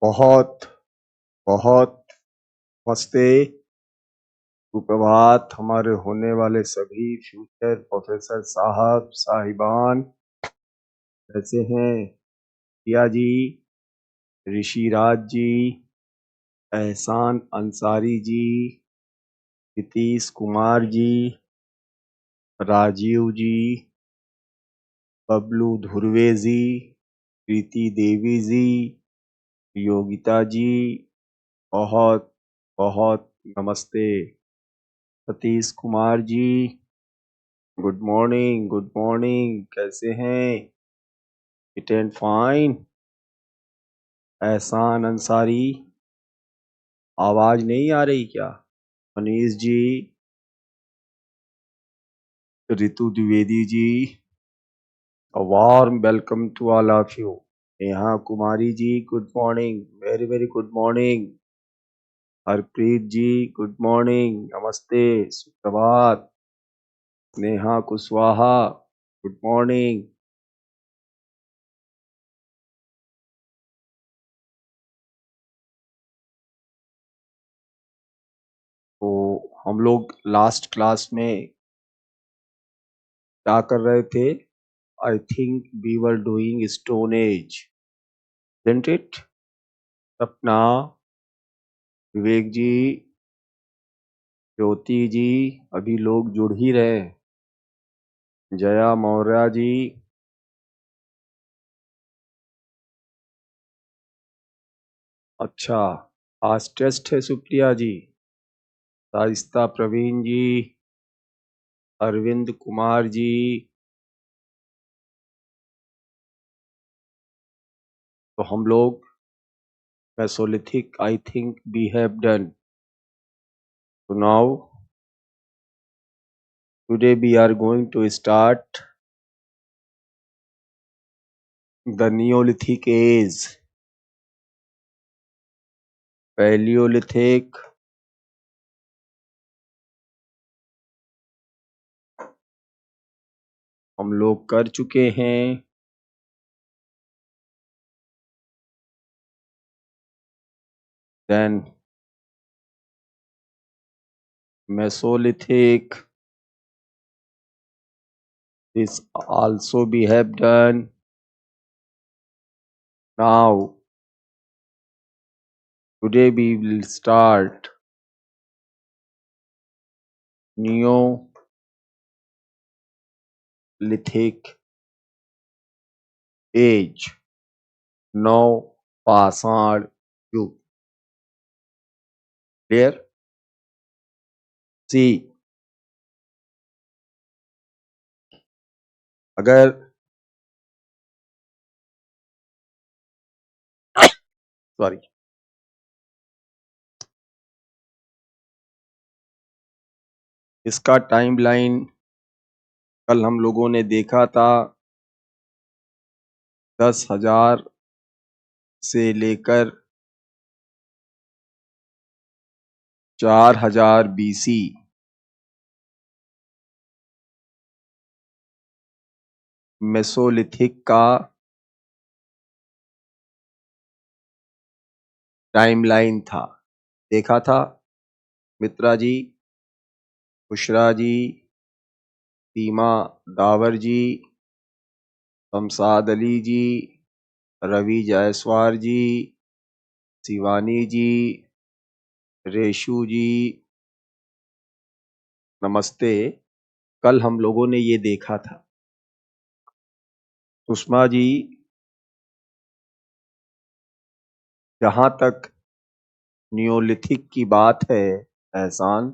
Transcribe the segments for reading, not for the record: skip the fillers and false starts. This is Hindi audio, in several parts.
बहुत बहुत नमस्ते, सुप्रभात हमारे होने वाले सभी फ्यूचर प्रोफेसर साहब साहिबान कैसे हैं? प्रिया जी, ऋषिराज जी, एहसान अंसारी जी, नीतीश कुमार जी, राजीव जी, बबलू धुर्वे जी, प्रीति देवी जी, योगिता जी, बहुत बहुत नमस्ते। सतीश कुमार जी, गुड मॉर्निंग, कैसे हैं? Fit and fine. Ehsan Ansari, आवाज नहीं आ रही क्या? Manish ji, Ritu Dwivedi ji, a warm welcome to all of you. Neha Kumari ji, good morning, very very good morning. Harpreet ji, good morning, नमस्ते, सुप्रभात। Neha Kushwaha, good morning. तो हम लोग लास्ट क्लास में क्या कर रहे थे? I think we were doing Stone Age, isn't it? सपना, विवेक जी, ज्योति जी, अभी लोग जुड़ ही रहे हैं। जया मौर्य जी, अच्छा, आज टेस्ट है सुप्रिया जी। सारिस्ता प्रवीण जी, अरविंद कुमार जी, तो हम लोग mesolithic I think we have done. So now today we are going to start the Neolithic age, Paleolithic, हम लोग कर चुके हैं। Then Mesolithic, this also we have done. Now today we will start Neolithic age. Now पाषाण युग। Clear? See, अगर सॉरी इसका टाइमलाइन कल हम लोगों ने देखा था 10,000 से लेकर 4,000 BC मेसोलिथिक का टाइमलाइन था। देखा था मित्रा जी, बुशरा जी, सीमा दावर जी, शमशाद अली जी, रवि जायसवाल जी, शिवानी जी, रेशु जी, नमस्ते। कल हम लोगों ने ये देखा था। सुषमा जी, जहां तक नियोलिथिक की बात है एहसान,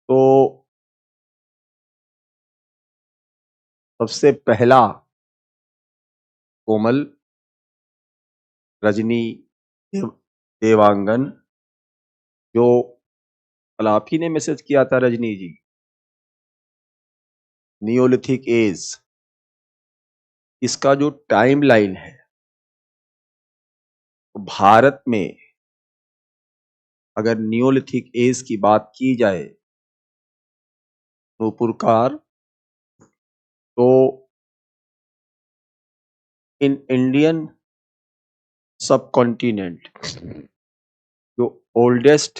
तो सबसे पहला कोमल रजनी देवांगन, जो कल आप ही ने मैसेज किया था रजनी जी, नियोलिथिक एज, इसका जो टाइम लाइन है भारत में, अगर नियोलिथिक एज की बात की जाए नूपुरकार, तो इन इंडियन सब कॉन्टिनेंट जो ओल्डेस्ट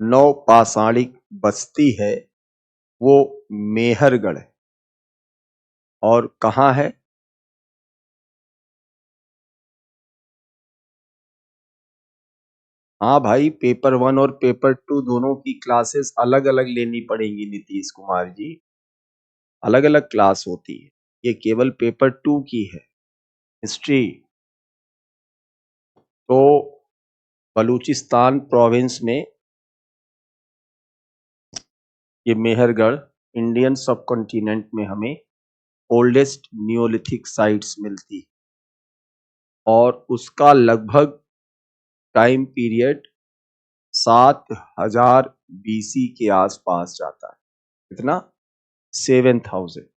नवपाषाणिक बस्ती है वो मेहरगढ़ है। और कहाँ है? हाँ भाई, पेपर 1 और पेपर 2 दोनों की क्लासेस अलग अलग लेनी पड़ेंगी नीतीश कुमार जी। अलग अलग क्लास होती है, ये केवल पेपर 2 की है हिस्ट्री। तो बलूचिस्तान प्रोविंस में ये मेहरगढ़ इंडियन सब कॉन्टिनेंट में हमें ओल्डेस्ट नियोलिथिक साइट्स मिलती है और उसका लगभग टाइम पीरियड 7000 BC के आसपास जाता है। कितना? 7000।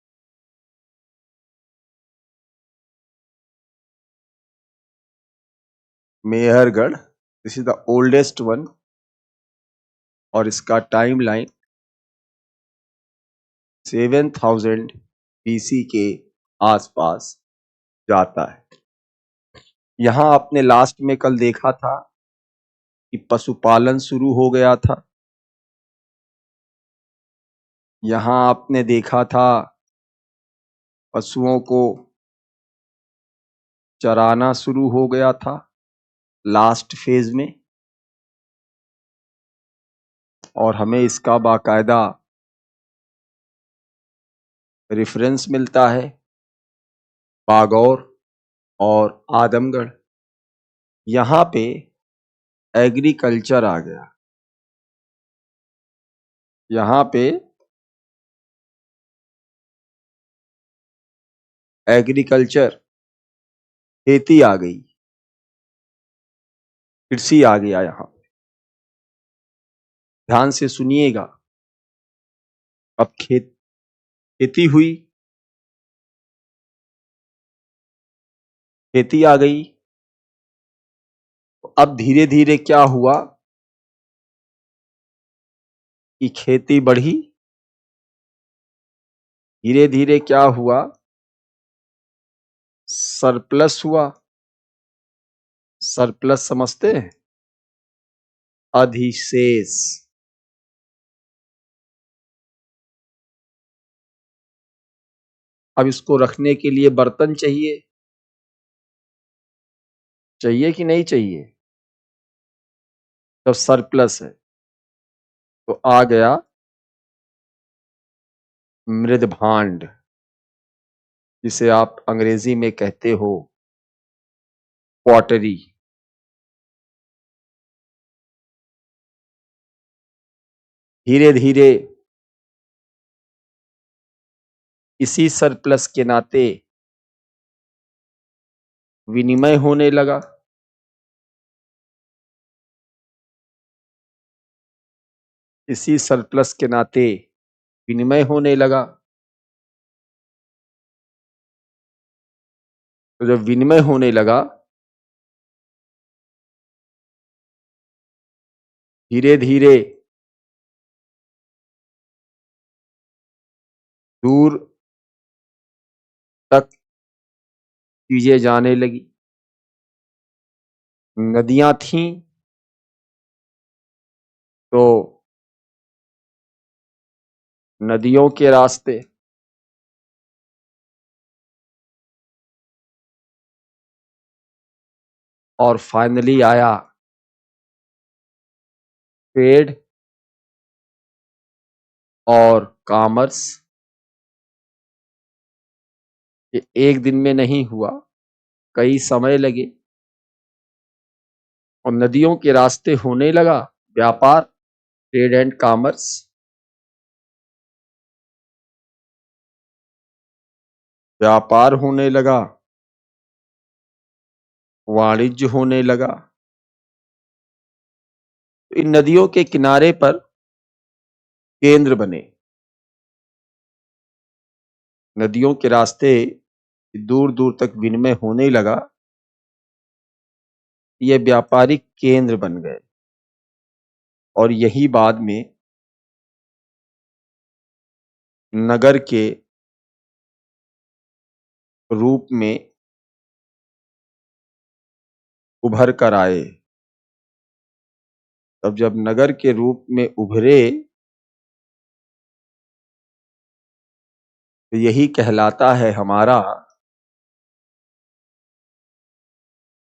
Mehrgarh, this is the oldest one और इसका टाइम लाइन 7000 BC के आसपास जाता है। यहां आपने लास्ट में कल देखा था कि पशुपालन शुरू हो गया था। यहां आपने देखा था पशुओं को चराना शुरू हो गया था लास्ट फेज में, और हमें इसका बाकायदा रेफरेंस मिलता है बागौर और आदमगढ़। यहां पे एग्रीकल्चर आ गया। यहां पे एग्रीकल्चर, खेती आ गई, कृषि आ गया। यहां ध्यान से सुनिएगा। अब खेती हुई, खेती आ गई। अब धीरे धीरे क्या हुआ कि खेती बढ़ी। धीरे धीरे क्या हुआ? सरप्लस हुआ। सरप्लस समझते हैं? अधिशेष। अब इसको रखने के लिए बर्तन चाहिए। चाहिए कि नहीं चाहिए? जब सरप्लस है तो आ गया मृद भांड, जिसे आप अंग्रेजी में कहते हो पॉटरी। धीरे धीरे इसी सरप्लस के नाते विनिमय होने लगा। इसी सरप्लस के नाते विनिमय होने लगा। तो जब विनिमय होने लगा, धीरे धीरे दूर तक चीजें जाने लगी। नदियां थीं तो नदियों के रास्ते, और फाइनली आया ट्रेड और कॉमर्स। ये एक दिन में नहीं हुआ, कई समय लगे। और नदियों के रास्ते होने लगा व्यापार, ट्रेड एंड कॉमर्स। व्यापार होने लगा, वाणिज्य होने लगा। इन नदियों के किनारे पर केंद्र बने। नदियों के रास्ते दूर दूर तक विनिमय होने लगा, ये व्यापारिक केंद्र बन गए। और यही बाद में नगर के रूप में उभर कर आए। तब जब नगर के रूप में उभरे तो यही कहलाता है हमारा,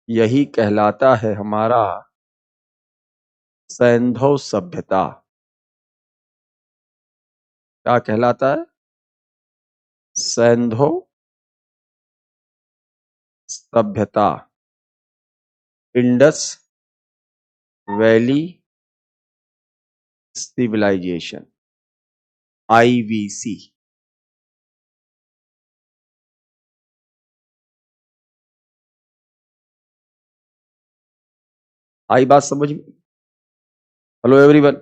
यही कहलाता है हमारा सैंधव सभ्यता। क्या कहलाता है? सैंधव सभ्यता, इंडस वैली सिविलाइजेशन, IVC। आई बात समझ में? हेलो एवरीवन,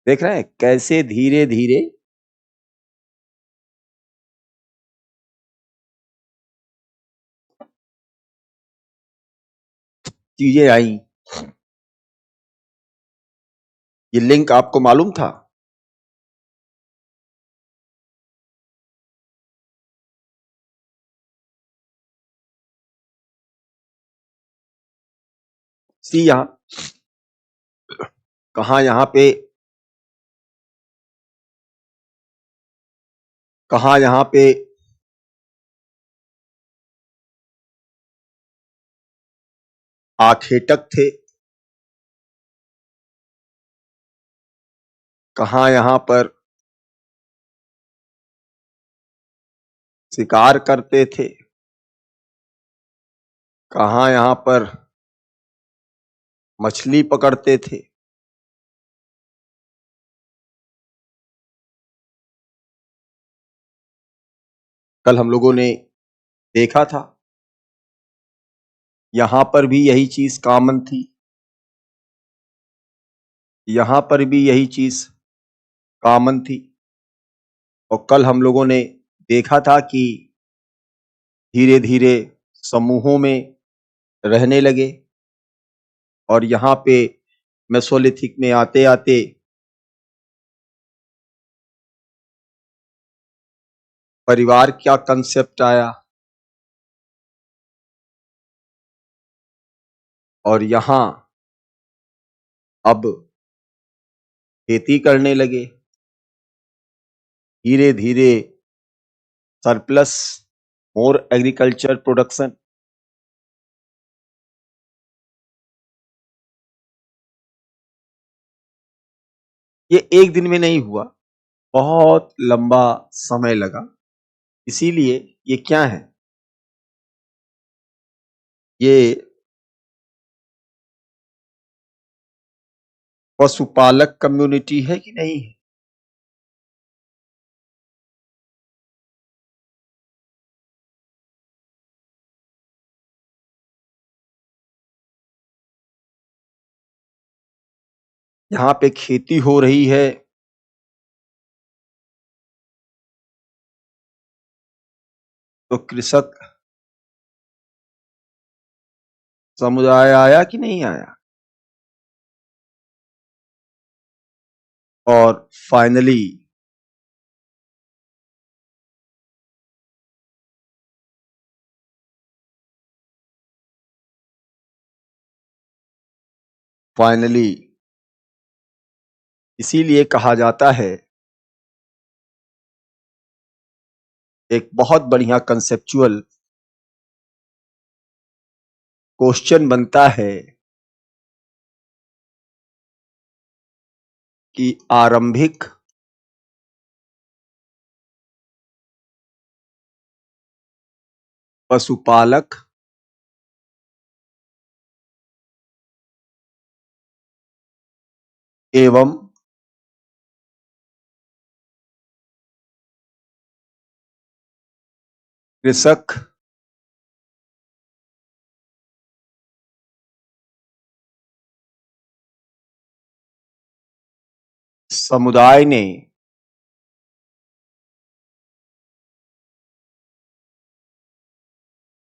देख रहे हैं कैसे धीरे धीरे चीजें आई। ये लिंक आपको मालूम था? सी यहां कहा, यहां पे आखेटक थे, कहा यहां पर शिकार करते थे, कहा यहां पर मछली पकड़ते थे। कल हम लोगों ने देखा था यहां पर भी यही चीज कॉमन थी, यहां पर भी यही चीज कॉमन थी। और कल हम लोगों ने देखा था कि धीरे धीरे समूहों में रहने लगे, और यहाँ पे मेसोलिथिक में आते आते परिवार क्या कंसेप्ट आया, और यहाँ अब खेती करने लगे। धीरे धीरे सरप्लस, मोर एग्रीकल्चर प्रोडक्शन। ये एक दिन में नहीं हुआ, बहुत लंबा समय लगा। इसीलिए ये क्या है, ये पशुपालक कम्युनिटी है कि नहीं है? यहाँ पे खेती हो रही है, तो कृषक समुदाय आया कि नहीं आया? और फाइनली फाइनली इसीलिए कहा जाता है, एक बहुत बढ़िया कंसेप्चुअल क्वेश्चन बनता है कि आरंभिक पशुपालक एवं कृषक समुदाय ने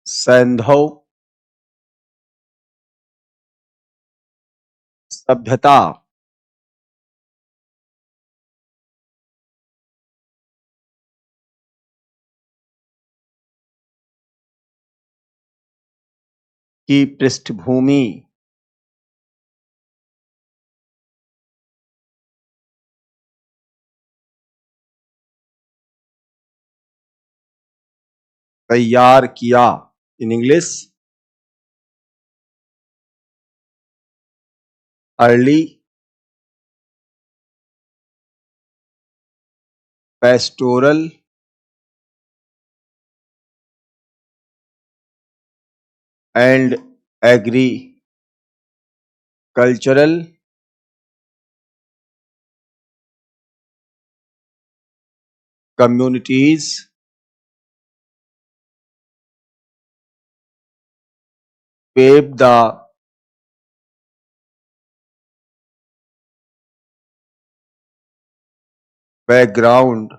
सैंधव सभ्यता की पृष्ठभूमि तैयार किया। In English, early pastoral and agricultural communities paved the background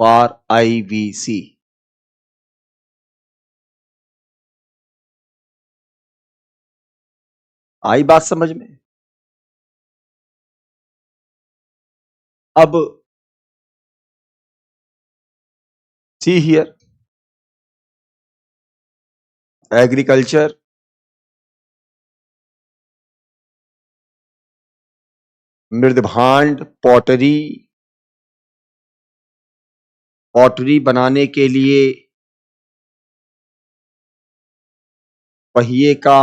for IVC। आई बात समझ में? अब see here, एग्रीकल्चर, मृदभांड, पॉटरी बनाने के लिए पहिए का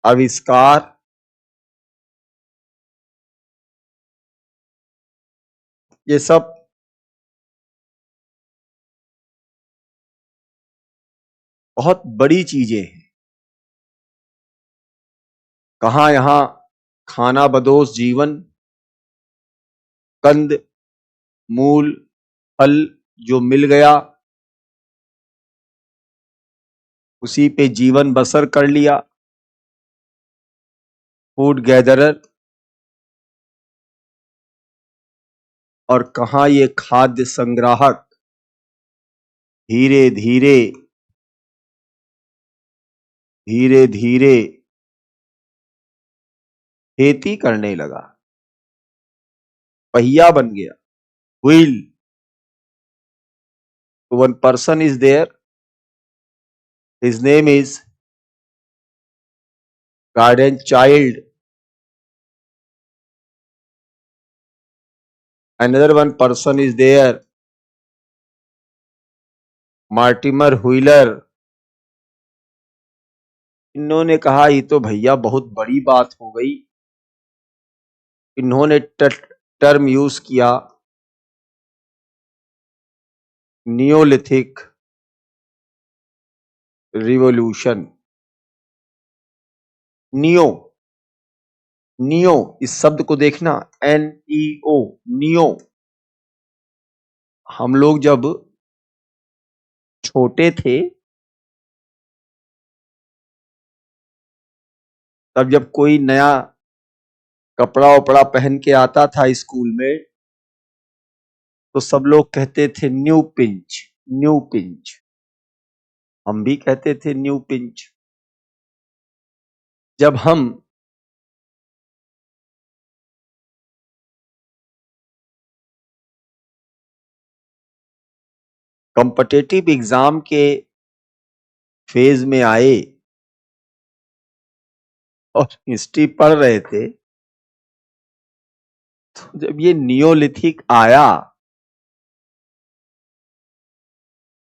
आविष्कार, ये सब बहुत बड़ी चीजें हैं। कहाँ यहाँ खाना बदोश जीवन, कंद मूल फल जो मिल गया उसी पे जीवन बसर कर लिया, फूड गैदरर। और कहाँ ये खाद्य संग्राहक धीरे धीरे धीरे धीरे खेती करने लगा, पहिया बन गया, wheel. One person is there, his name is Gordon Childe, another one person is there, Mortimer Wheeler. इन्होंने कहा ये तो भैया बहुत बड़ी बात हो गई। इन्होंने टर्म यूज किया नियोलिथिक रिवॉल्यूशन। नियो, नियो इस शब्द को देखना, NEO, नियो। हम लोग जब छोटे थे तब जब कोई नया कपड़ा उपड़ा पहन के आता था स्कूल में तो सब लोग कहते थे न्यू पिंच, न्यू पिंच। हम भी कहते थे न्यू पिंच। जब हम कॉम्पिटिटिव एग्जाम के फेज में आए और हिस्ट्री पढ़ रहे थे तो जब ये नियोलिथिक आया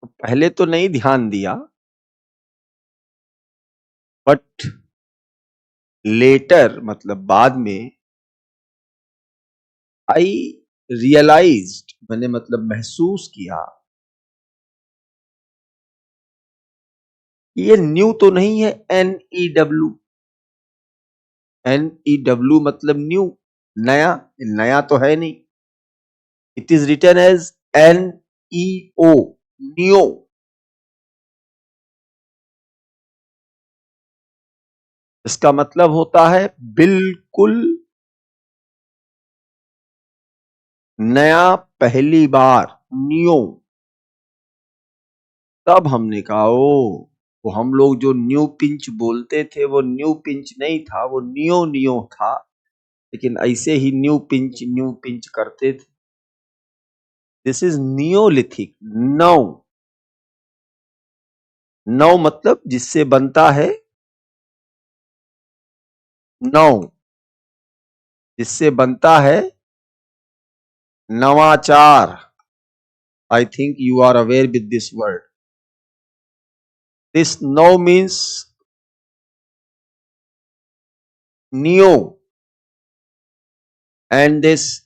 तो पहले तो नहीं ध्यान दिया, बट लेटर मतलब बाद में आई रियलाइज्ड, मैंने मतलब महसूस किया ये न्यू तो नहीं है। NEW, NEW मतलब न्यू, नया। नया तो है नहीं। It is written as NEO, new. इसका मतलब होता है बिल्कुल नया, पहली बार, न्यू। तब हमने कहा ओ, वो हम लोग जो न्यू पिंच बोलते थे वो न्यू पिंच नहीं था, वो नियो नियो था। लेकिन ऐसे ही न्यू पिंच करते थे। दिस इज नियोलिथिक, नौ। नव मतलब जिससे बनता है, नव जिससे बनता है नवाचार. I think you are aware with this word. This now means new, and this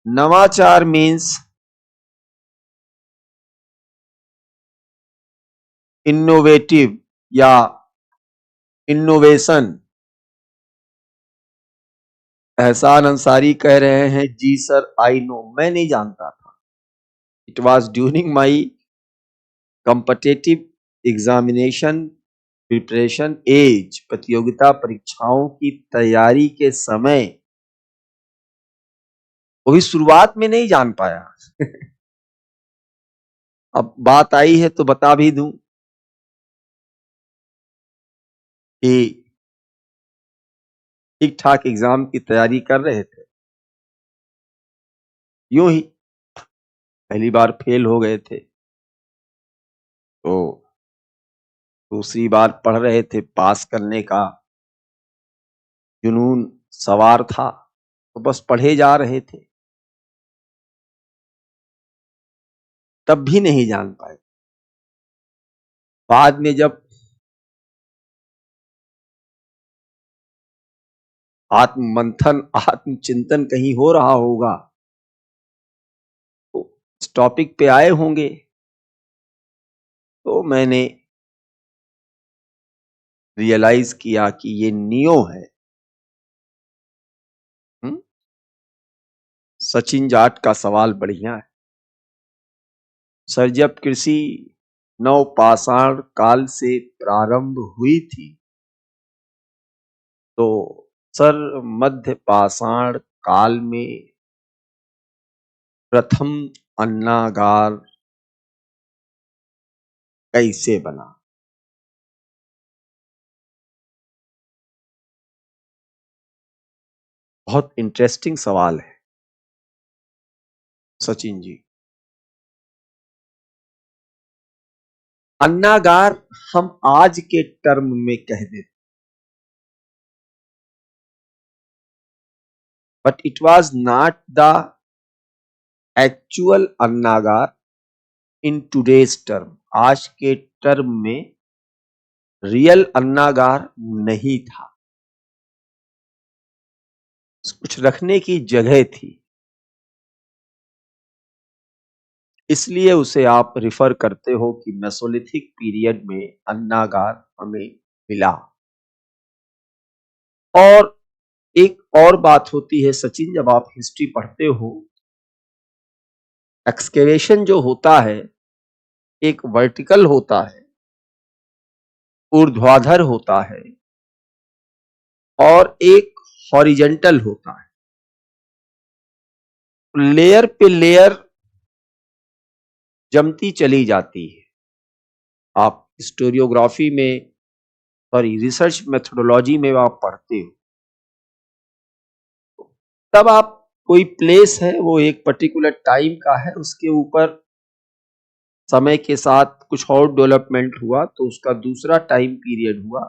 Navachar means innovative या innovation. एहसान अंसारी कह रहे हैं जी सर आई नो, मैं नहीं जानता था. It was during my competitive examination preparation age, प्रतियोगिता परीक्षाओं की तैयारी के समय, वो भी शुरुआत में नहीं जान पाया. अब बात आई है तो बता भी दूं कि ठीक ठाक एग्जाम की तैयारी कर रहे थे, यूं ही पहली बार फेल हो गए थे, तो दूसरी बार पढ़ रहे थे, पास करने का जुनून सवार था, तो बस पढ़े जा रहे थे, तब भी नहीं जान पाए. बाद में जब आत्म मंथन आत्मचिंतन कहीं हो रहा होगा तो इस टॉपिक पे आए होंगे, तो मैंने रियलाइज किया कि ये नियो है. सचिन जाट का सवाल बढ़िया है. सर, जब कृषि नवपाषाण काल से प्रारंभ हुई थी, तो सर मध्य पाषाण काल में प्रथम अन्नागार कैसे बना? बहुत इंटरेस्टिंग सवाल है सचिन जी. अन्नागार हम आज के टर्म में कह देते, but it was not the actual अन्नागार इन टुडेज टर्म. आज के टर्म में रियल अन्नागार नहीं था, कुछ रखने की जगह थी, इसलिए उसे आप रिफर करते हो कि मेसोलिथिक पीरियड में अन्नागार हमें मिला. और एक और बात होती है सचिन, जब आप हिस्ट्री पढ़ते हो, एक्सकेवेशन जो होता है एक वर्टिकल होता है, ऊर्ध्वाधर होता है, और एक हॉरिजेंटल होता है. लेयर पे लेयर जमती चली जाती है. आप हिस्टोरियोग्राफी में, सॉरी रिसर्च मेथोडोलॉजी में आप पढ़ते हो, तब आप कोई प्लेस है वो एक पर्टिकुलर टाइम का है, उसके ऊपर समय के साथ कुछ और डेवलपमेंट हुआ तो उसका दूसरा टाइम पीरियड हुआ,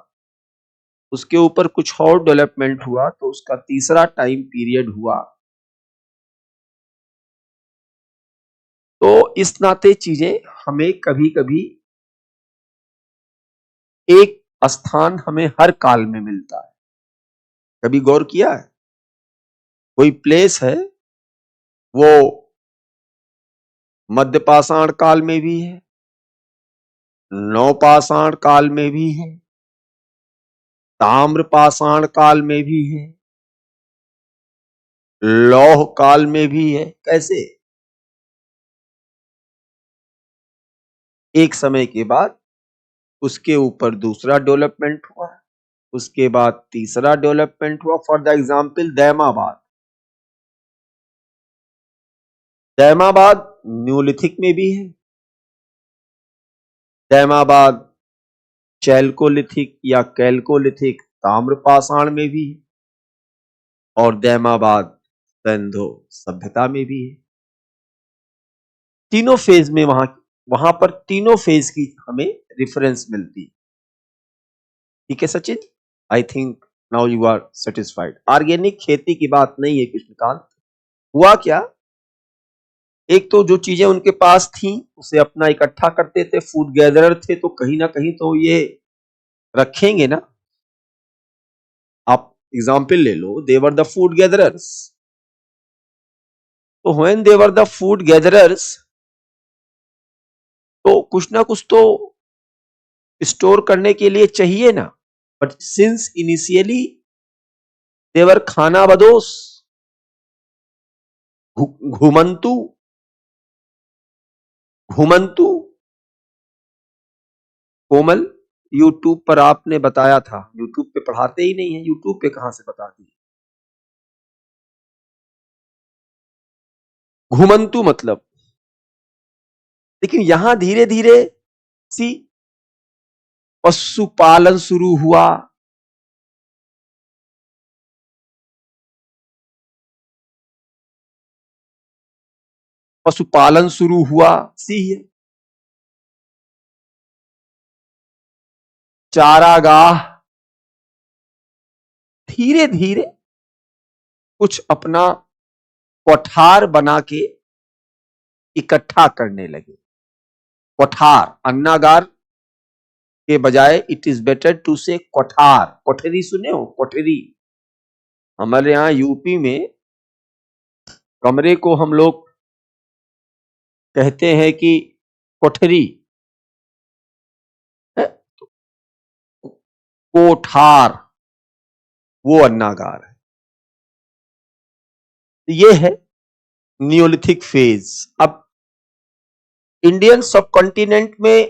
उसके ऊपर कुछ और डेवलपमेंट हुआ तो उसका तीसरा टाइम पीरियड हुआ. तो इस नाते चीजें हमें कभी कभी एक स्थान हमें हर काल में मिलता है. कभी गौर किया है? कोई प्लेस है वो मध्यपाषाण काल में भी है, नवपाषाण काल में भी है, ताम्रपाषाण काल में भी है, लौह काल में भी है. कैसे? एक समय के बाद उसके ऊपर दूसरा डेवलपमेंट हुआ, उसके बाद तीसरा डेवलपमेंट हुआ. For the example Daimabad, Daimabad Neolithic में भी है, दैमाबाद चैल्कोलिथिक या कैल्कोलिथिक ताम्रपाषाण में भी है, और दैमाबाद सिंधु सभ्यता में भी है. तीनों फेज में वहां पर तीनों फेज की हमें रेफरेंस मिलती। ठीक है Sachin, I think now you are satisfied. Organic खेती की बात नहीं है कृष्णकांत। हुआ क्या, एक तो जो चीजें उनके पास थी उसे अपना इकट्ठा करते थे, फूड गैदरर थे, तो कहीं ना कहीं तो ये रखेंगे ना। आप एग्जाम्पल ले लो, देवर द फूड गैदरर्स, तो when they were the food gatherers, तो कुछ ना कुछ तो स्टोर करने के लिए चाहिए ना। बट सिंस इनिशियली देवर खाना बदोश, घुमंतु, घुमंतु कोमल, यूट्यूब पर आपने बताया था, यूट्यूब पे पढ़ाते ही नहीं है, यूट्यूब पे कहां से बताती है। घुमंतु मतलब, लेकिन यहां धीरे धीरे सी पशुपालन शुरू हुआ, पशुपालन शुरू हुआ, सी चारागाह, धीरे धीरे कुछ अपना कोठार बना के इकट्ठा करने लगे। कोठार, अन्नागार के बजाय इट इज बेटर टू से कोठार। कोठरी सुने हो, कोठरी। हमारे यहां यूपी में कमरे को हम लोग कहते हैं कि कोठरी है, कोठार वो अन्नागार है। ये है नियोलिथिक फेज। अब इंडियन सब कॉन्टिनेंट में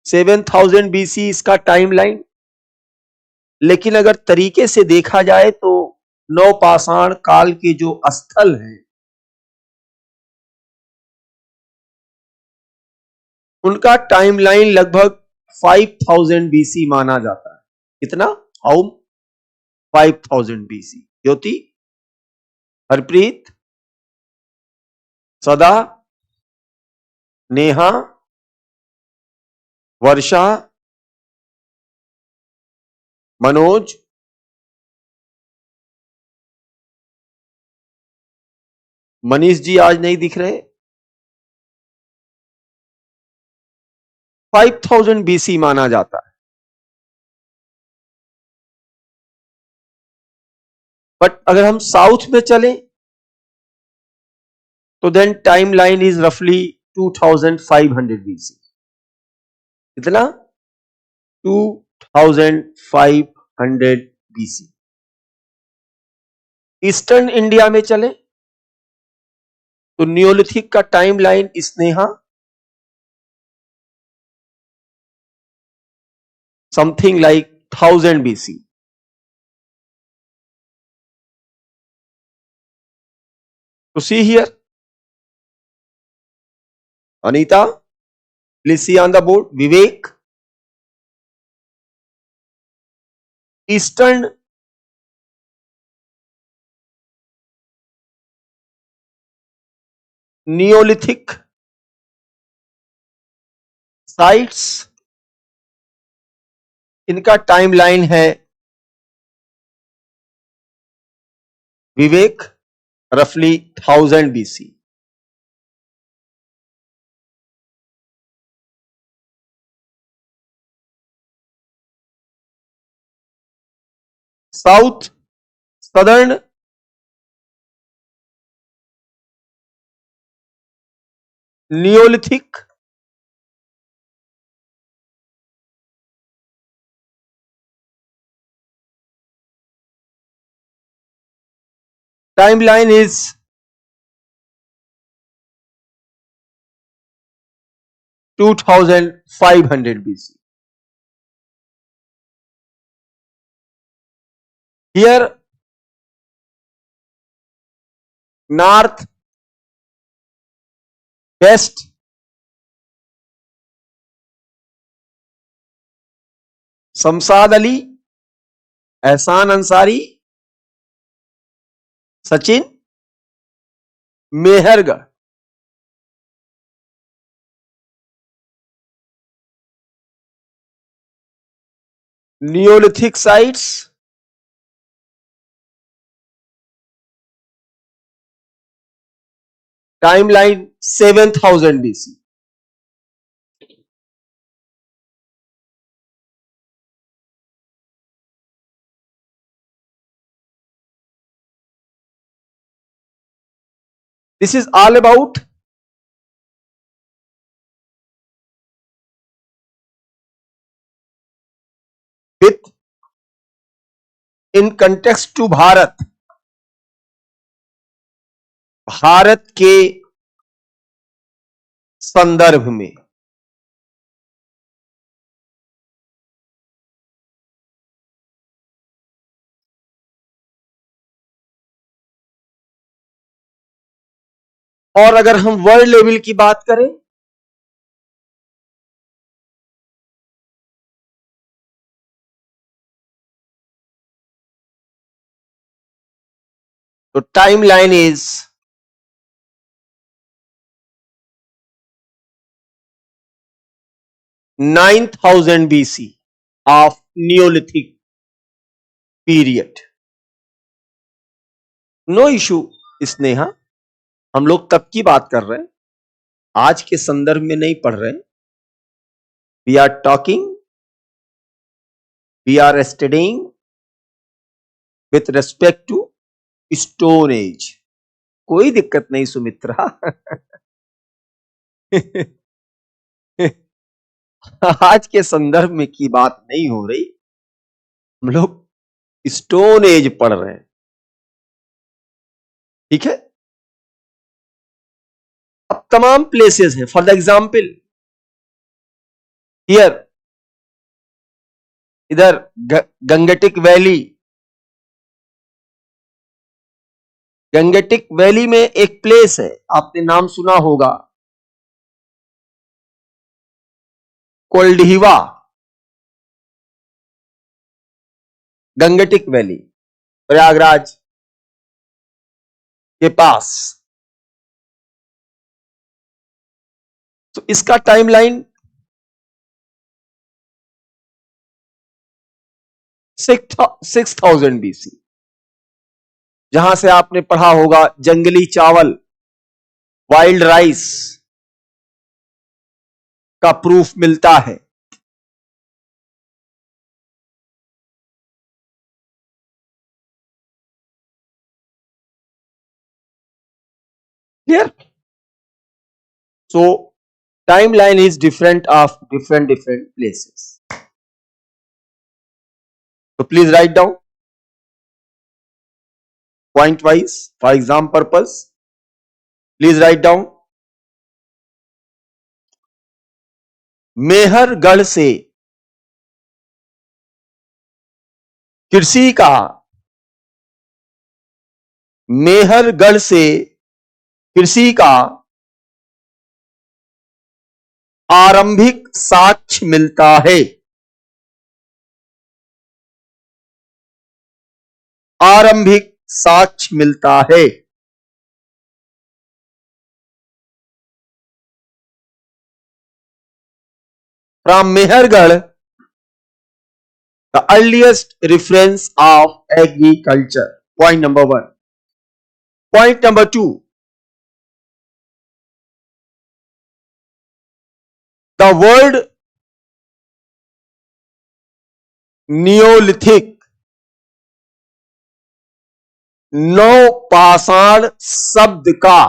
7000 बीसी इसका टाइमलाइन, लेकिन अगर तरीके से देखा जाए तो नवपाषाण काल के जो स्थल हैं उनका टाइमलाइन लगभग 5000 बीसी माना जाता है। कितना? हाउ? 5000 बीसी। ज्योति, हरप्रीत, सदा, नेहा, वर्षा, मनोज, मनीष जी आज नहीं दिख रहे। 5000 बीसी माना जाता है। बट अगर हम साउथ में चले तो देन टाइमलाइन इज रफली 2500 बीसी। कितना? 2500 बीसी। ईस्टर्न इंडिया में चले तो नियोलिथिक का timeline Sneha something like 1000 BC. तो see here, Anita, please see on the board. Vivek, eastern Neolithic sites, इनका टाइमलाइन है विवेक रफली 1000 BC. South southern Neolithic timeline is 2500 BC. Here, north, west, Shamshad Ali, Ehsan Ansari, Sachin, Mehrgarh, Neolithic sites, timeline 7000 BC. This is all about with in context to Bharat, Bharat के संदर्भ में। और अगर हम वर्ल्ड लेवल की बात करें तो timeline is 9000 BC of neolithic period. No issue Sneha, हम लोग तब की बात कर रहे हैं, आज के संदर्भ में नहीं पढ़ रहे। We are talking, we are studying with respect to stone age. कोई दिक्कत नहीं सुमित्रा। आज के संदर्भ में की बात नहीं हो रही, हम लोग स्टोन एज पढ़ रहे हैं, ठीक है। अब तमाम प्लेसेस हैं, फॉर द एग्जाम्पल हियर, इधर गंगेटिक वैली, गंगेटिक वैली में एक प्लेस है, आपने नाम सुना होगा, कोल्डिवा। गंगेटिक वैली प्रयागराज के पास। तो इसका टाइमलाइन 6000 BC, जहां से आपने पढ़ा होगा जंगली चावल, वाइल्ड राइस का प्रूफ मिलता है। Clear? So timeline is different of different places. So please write down point wise for exam purpose. Please write down Mehrgarh से कृषि का, मेहरगढ़ से कृषि का आरंभिक साक्ष्य मिलता है। आरंभिक साक्ष्य मिलता है। From Mehrgarh the earliest reference of agriculture. Point number 1। Point number 2, the word Neolithic नवपाषाण शब्द का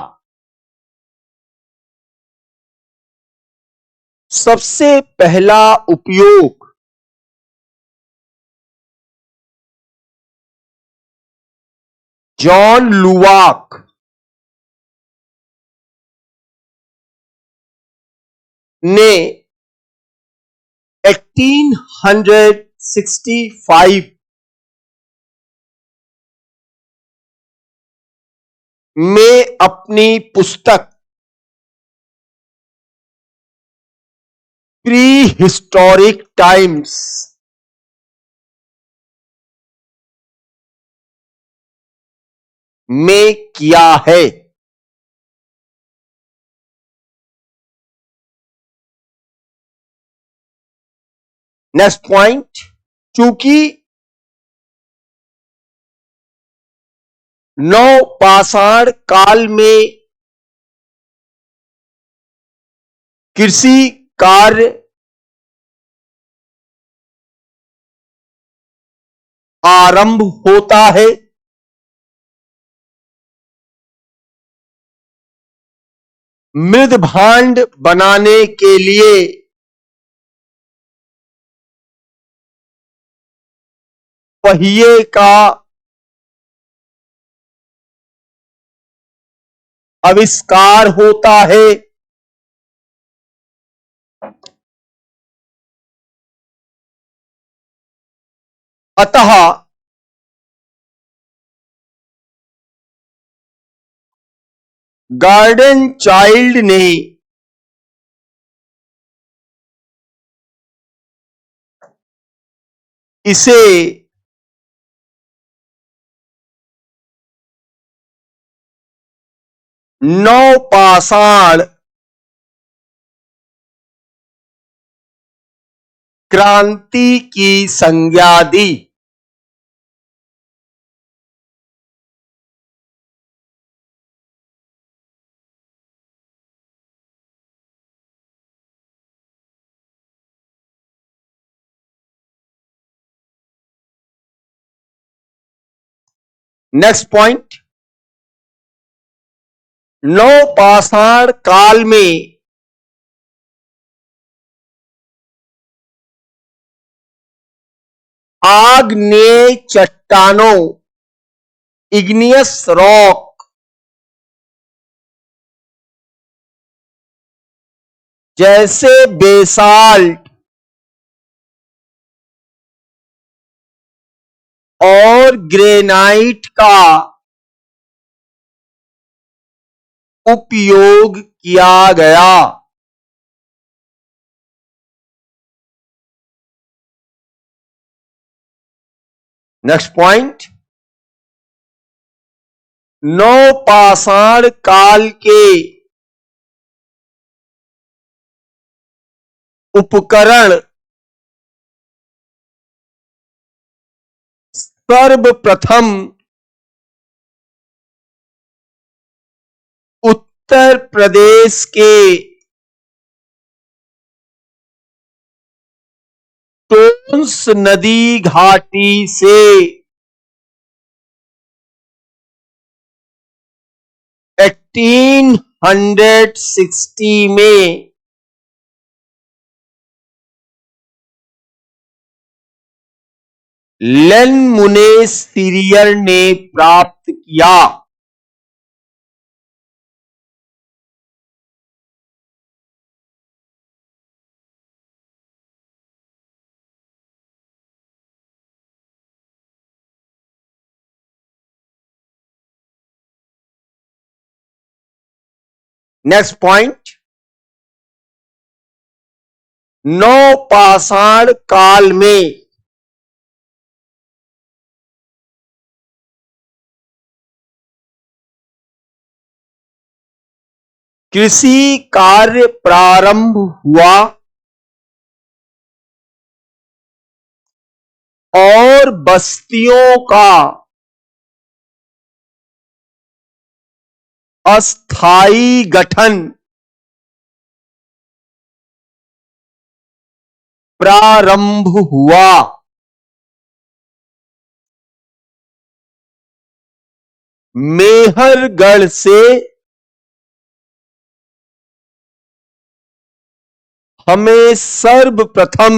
सबसे पहला उपयोग जॉन लुवाक ने 1865 में अपनी पुस्तक प्री हिस्टोरिक टाइम्स में किया है। नेक्स्ट पॉइंट चूंकि नवपाषाण काल में कृषि कार्य आरंभ होता है, मृद भांड बनाने के लिए पहिए का आविष्कार होता है। अतः गार्डन चाइल्ड ने इसे नवपाषाण क्रांति की संज्ञा दी। नेक्स्ट पॉइंट, नवपाषाण काल में आग्नेय चट्टानों इग्नियस रॉक जैसे बेसाल्ट और ग्रेनाइट का उपयोग किया गया। नेक्स्ट पॉइंट, नवपाषाण काल के उपकरण सर्वप्रथम उत्तर प्रदेश के टोंस नदी घाटी से 1860 में लेनमुनेसिरियर ने प्राप्त किया। नेक्स्ट पॉइंट, नवपाषाण काल में कृषि कार्य प्रारंभ हुआ और बस्तियों का अस्थायी गठन प्रारंभ हुआ। मेहरगढ़ से हमें सर्वप्रथम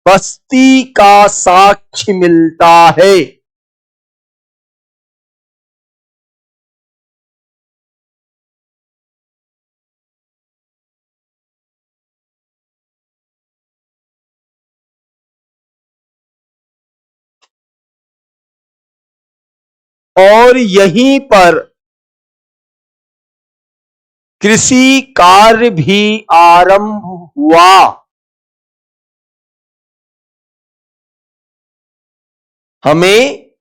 बस्ती का साक्ष्य मिलता है। और यहीं पर कृषि कार्य भी आरंभ हुआ। हमें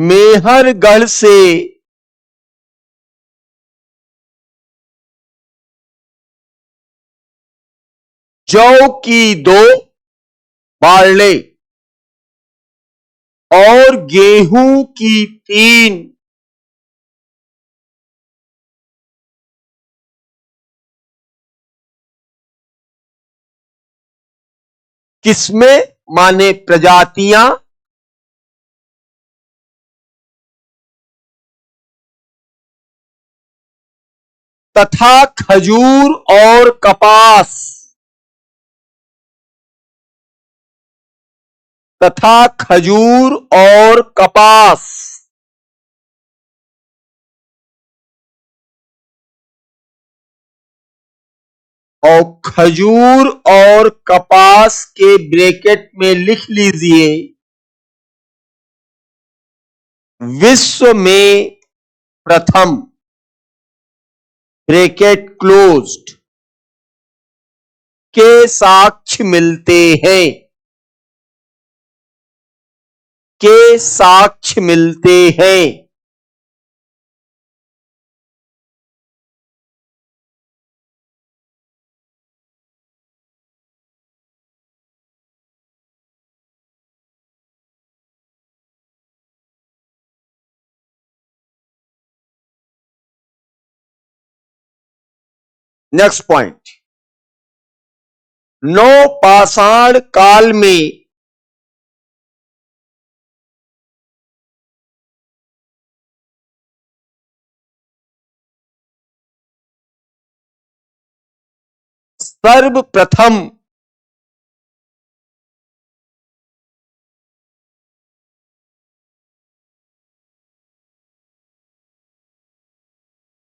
मेहरगढ़ से जौ की 2, बार्ले, और गेहूं की 3। किसमें माने प्रजातियां, तथा खजूर और कपास, तथा खजूर और कपास। और खजूर और कपास के ब्रैकेट में लिख लीजिए विश्व में प्रथम, ब्रैकेट क्लोज्ड, के साक्ष्य मिलते हैं, के साक्ष्य मिलते हैं। नेक्स्ट पॉइंट, नौ पाषाण काल में सर्वप्रथम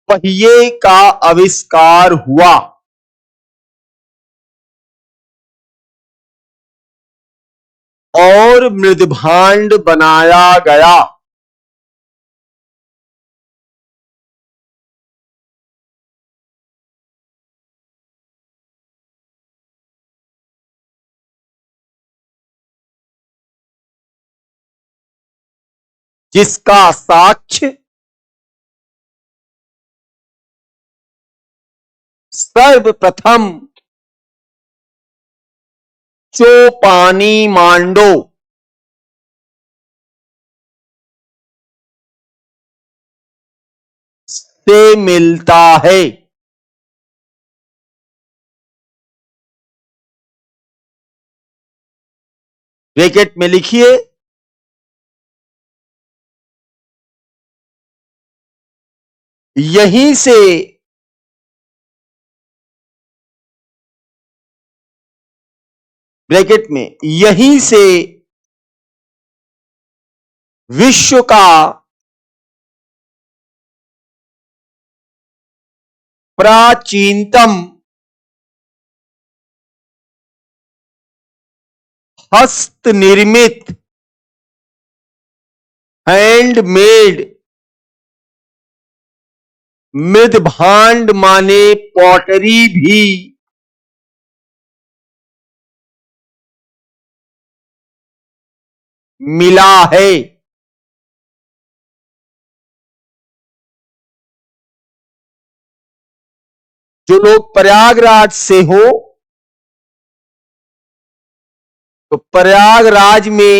पहिए का आविष्कार हुआ। और मृदभांड बनाया गया। जिसका साक्ष्य सर्वप्रथम चोपानी मांडो से मिलता है। ब्रैकेट में लिखिए यहीं से ब्रैकेट में यहीं से विश्व का प्राचीनतम हस्त निर्मित हैंडमेड मृदभांड माने पॉटरी भी मिला है। जो लोग प्रयागराज से हो तो प्रयागराज में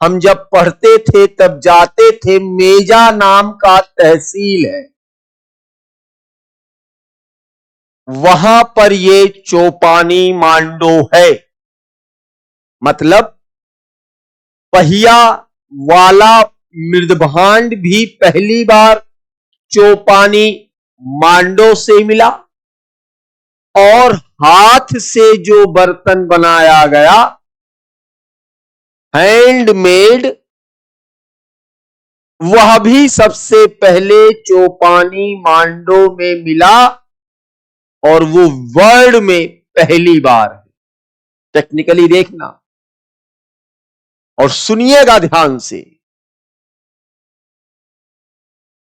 हम जब पढ़ते थे तब जाते थे, मेजा नाम का तहसील है, वहां पर ये चोपानी मांडो है। मतलब पहिया वाला मृदभांड भी पहली बार चोपानी मांडो से मिला। और हाथ से जो बर्तन बनाया गया हैंडमेड, वह भी सबसे पहले चोपानी मांडो में मिला। और वो वर्ल्ड में पहली बार है। टेक्निकली देखना और सुनिएगा ध्यान से।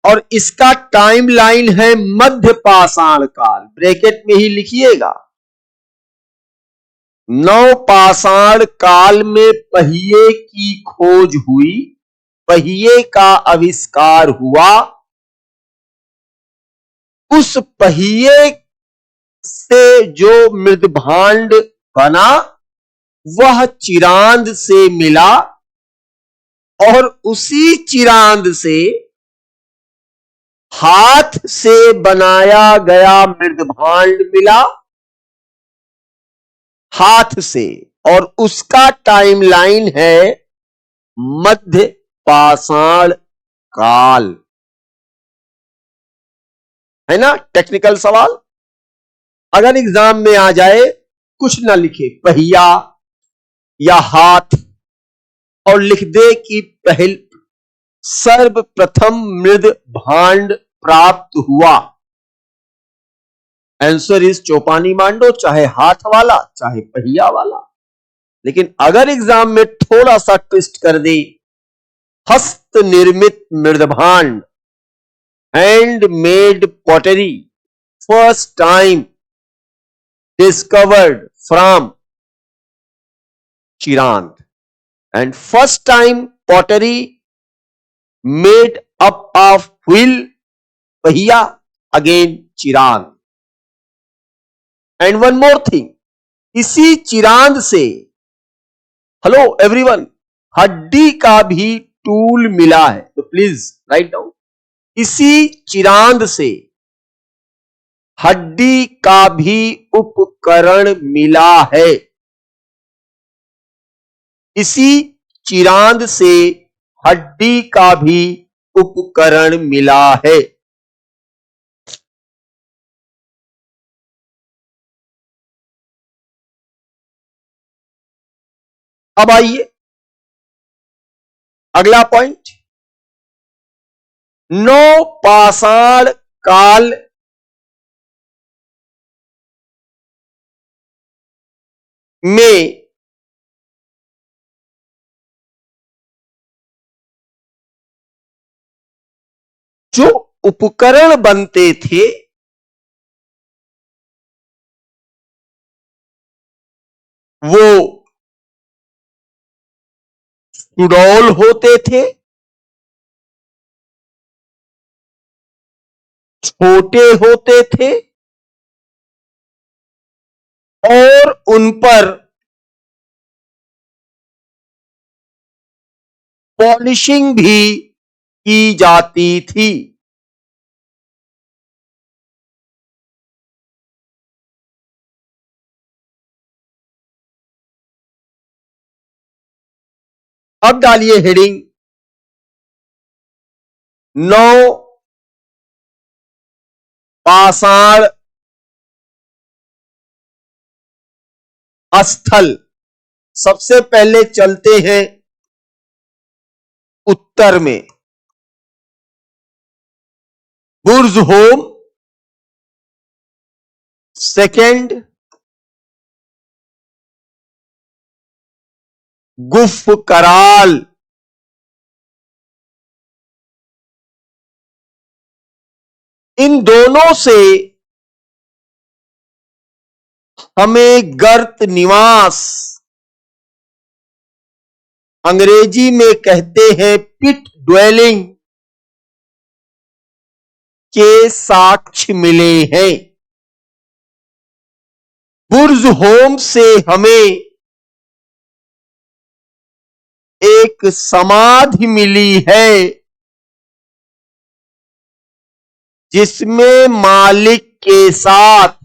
और इसका टाइमलाइन है मध्य पाषाण काल, ब्रैकेट में ही लिखिएगा। नव पाषाण काल में पहिए की खोज हुई, पहिए का आविष्कार हुआ। उस पहिए से जो मृदभांड बना वह चिरांद से मिला और उसी चिरांद से हाथ से बनाया गया मृदभांड मिला हाथ से, और उसका टाइमलाइन है मध्य पाषाण काल। है ना टेक्निकल सवाल। अगर एग्जाम में आ जाए कुछ ना लिखे पहिया या हाथ और लिख दे कि पहल सर्वप्रथम मृद भांड प्राप्त हुआ, आंसर इज चौपानी मांडो, चाहे हाथ वाला चाहे पहिया वाला। लेकिन अगर एग्जाम में थोड़ा सा ट्विस्ट कर दे, हस्त निर्मित मृदभांड, handmade pottery first time discovered from Chirand, and first time pottery made up of wheel, पहिया, again Chirand. And one more thing, इसी चिरांद से, हेलो एवरीवन, हड्डी का भी टूल मिला है, तो प्लीज राइट डाउन, इसी चिरांद से हड्डी का भी उपकरण मिला है, इसी चिरांद से हड्डी का भी उपकरण मिला है। अब आइए अगला पॉइंट, नौ पाषाण काल में जो उपकरण बनते थे वो सुडौल होते थे, छोटे होते थे और उन पर पॉलिशिंग भी की जाती थी। अब डालिए हेडिंग, नौ पाषाण स्थल। सबसे पहले चलते हैं उत्तर में, बुर्ज होम, सेकंड गुफ कराल, इन दोनों से हमें गर्त निवास, अंग्रेजी में कहते हैं पिट ड्वेलिंग, के साक्ष्य मिले हैं। बुर्ज होम से हमें एक समाधि मिली है जिसमें मालिक के साथ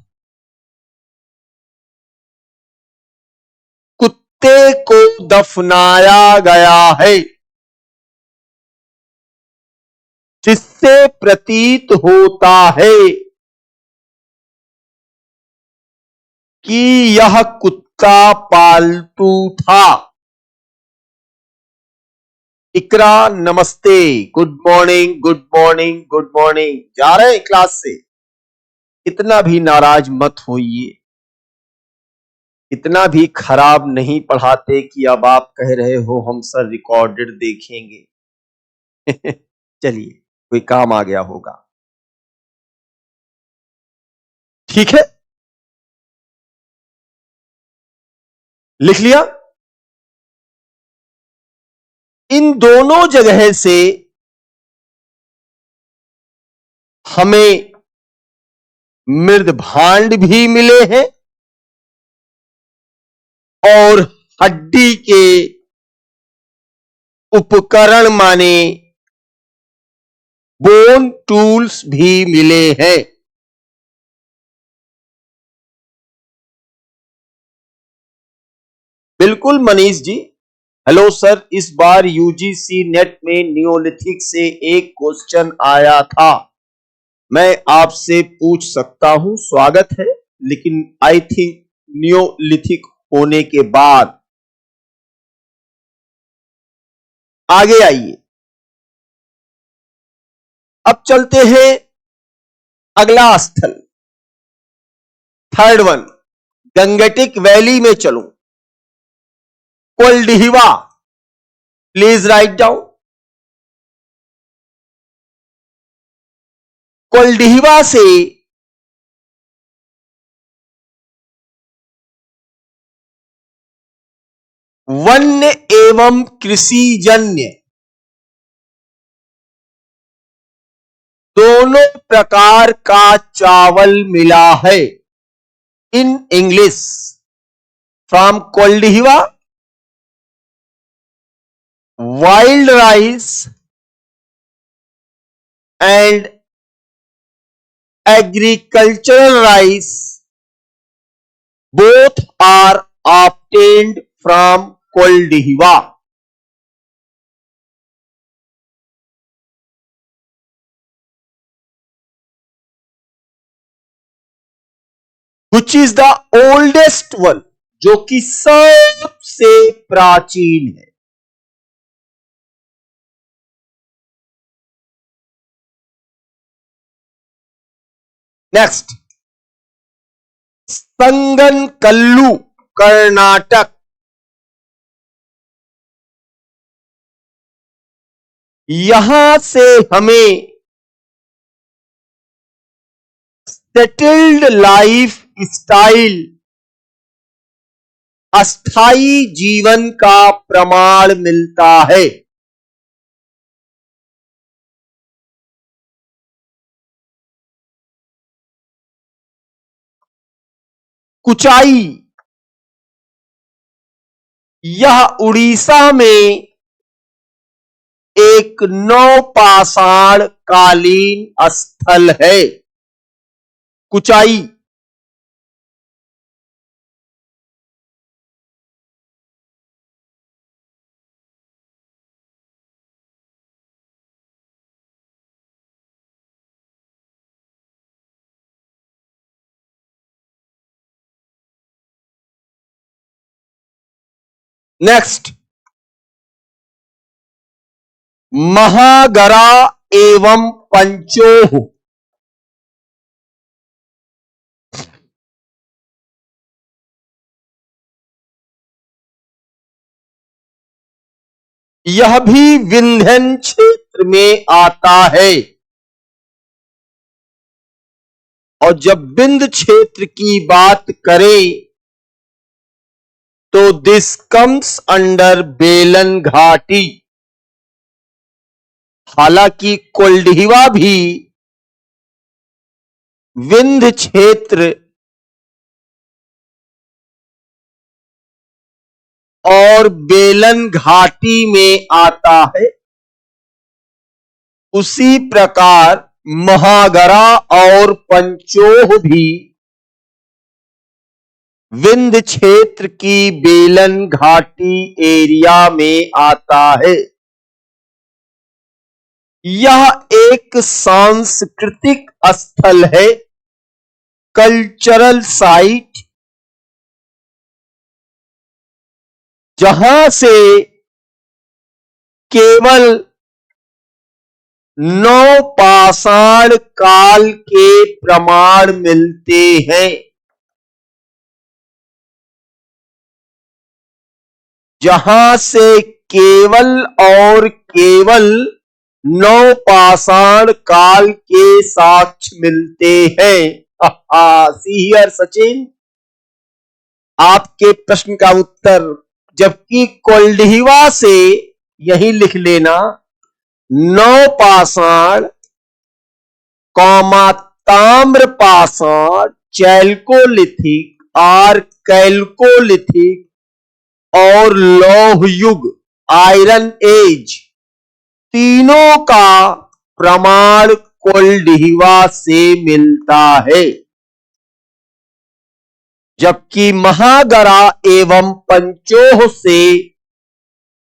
कुत्ते को दफनाया गया है, जिससे प्रतीत होता है कि यह कुत्ता पालतू था। इकरा नमस्ते, good morning good morning good morning. जा रहे हैं क्लास से, इतना भी नाराज मत होइए, इतना भी खराब नहीं पढ़ाते कि अब आप कह रहे हो हम सर रिकॉर्डेड देखेंगे। चलिए, कोई काम आ गया होगा, ठीक है, लिख लिया। इन दोनों जगह से हमें मृद भांड भी मिले हैं और हड्डी के उपकरण माने बोन टूल्स भी मिले हैं। बिल्कुल मनीष जी। हेलो सर, इस बार यूजीसी नेट में नियोलिथिक से एक क्वेश्चन आया था, मैं आपसे पूछ सकता हूं? स्वागत है, लेकिन आई थिंक नियोलिथिक होने के बाद। आगे आइए, अब चलते हैं अगला स्थल, थर्ड वन। गंगटिक वैली में चलूं, कोल्डिहिवा, प्लीज राइट डाउन। कोल्डिहिवा से वन्य एवं कृषिजन्य दोनों प्रकार का चावल मिला है। In English, from Koldihwa, wild rice and agricultural rice, both are obtained from Koldihiva. Which is the oldest one, जो कि सबसे प्राचीन है। नेक्स्ट, संगन कल्लू, कर्नाटक। यहां से हमें सेटल्ड लाइफ स्टाइल, अस्थाई जीवन का प्रमाण मिलता है। कुचाई, यह उड़ीसा में एक नौपाषाण कालीन स्थल है। कुचाई। नेक्स्ट, महागरा एवं पंचोह। यह भी विंध्यन क्षेत्र में आता है। और जब विंध्य क्षेत्र की बात करें तो दिस कम्स अंडर बेलन घाटी। हालांकि कोल्डिहिवा भी विंध्य क्षेत्र और बेलन घाटी में आता है, उसी प्रकार महागरा और पंचोह भी विंध्य क्षेत्र की बेलन घाटी एरिया में आता है। यह एक सांस्कृतिक स्थल है, कल्चरल साइट, जहां से केवल नौपाषाण काल के प्रमाण मिलते हैं। जहां से केवल और केवल नौपाषाण काल के साक्ष्य मिलते हैं। सी हियर सचिन, आपके प्रश्न का उत्तर। जबकि कोल्डिहिवा से यही लिख लेना, नौपाषाण, ताम्र पाषाण, चैल्कोलिथिक और कैल्कोलिथिक और लौह युग आयरन एज, तीनों का प्रमाण कोल्डिहिवा से मिलता है, जबकि महागरा एवं पंचोह से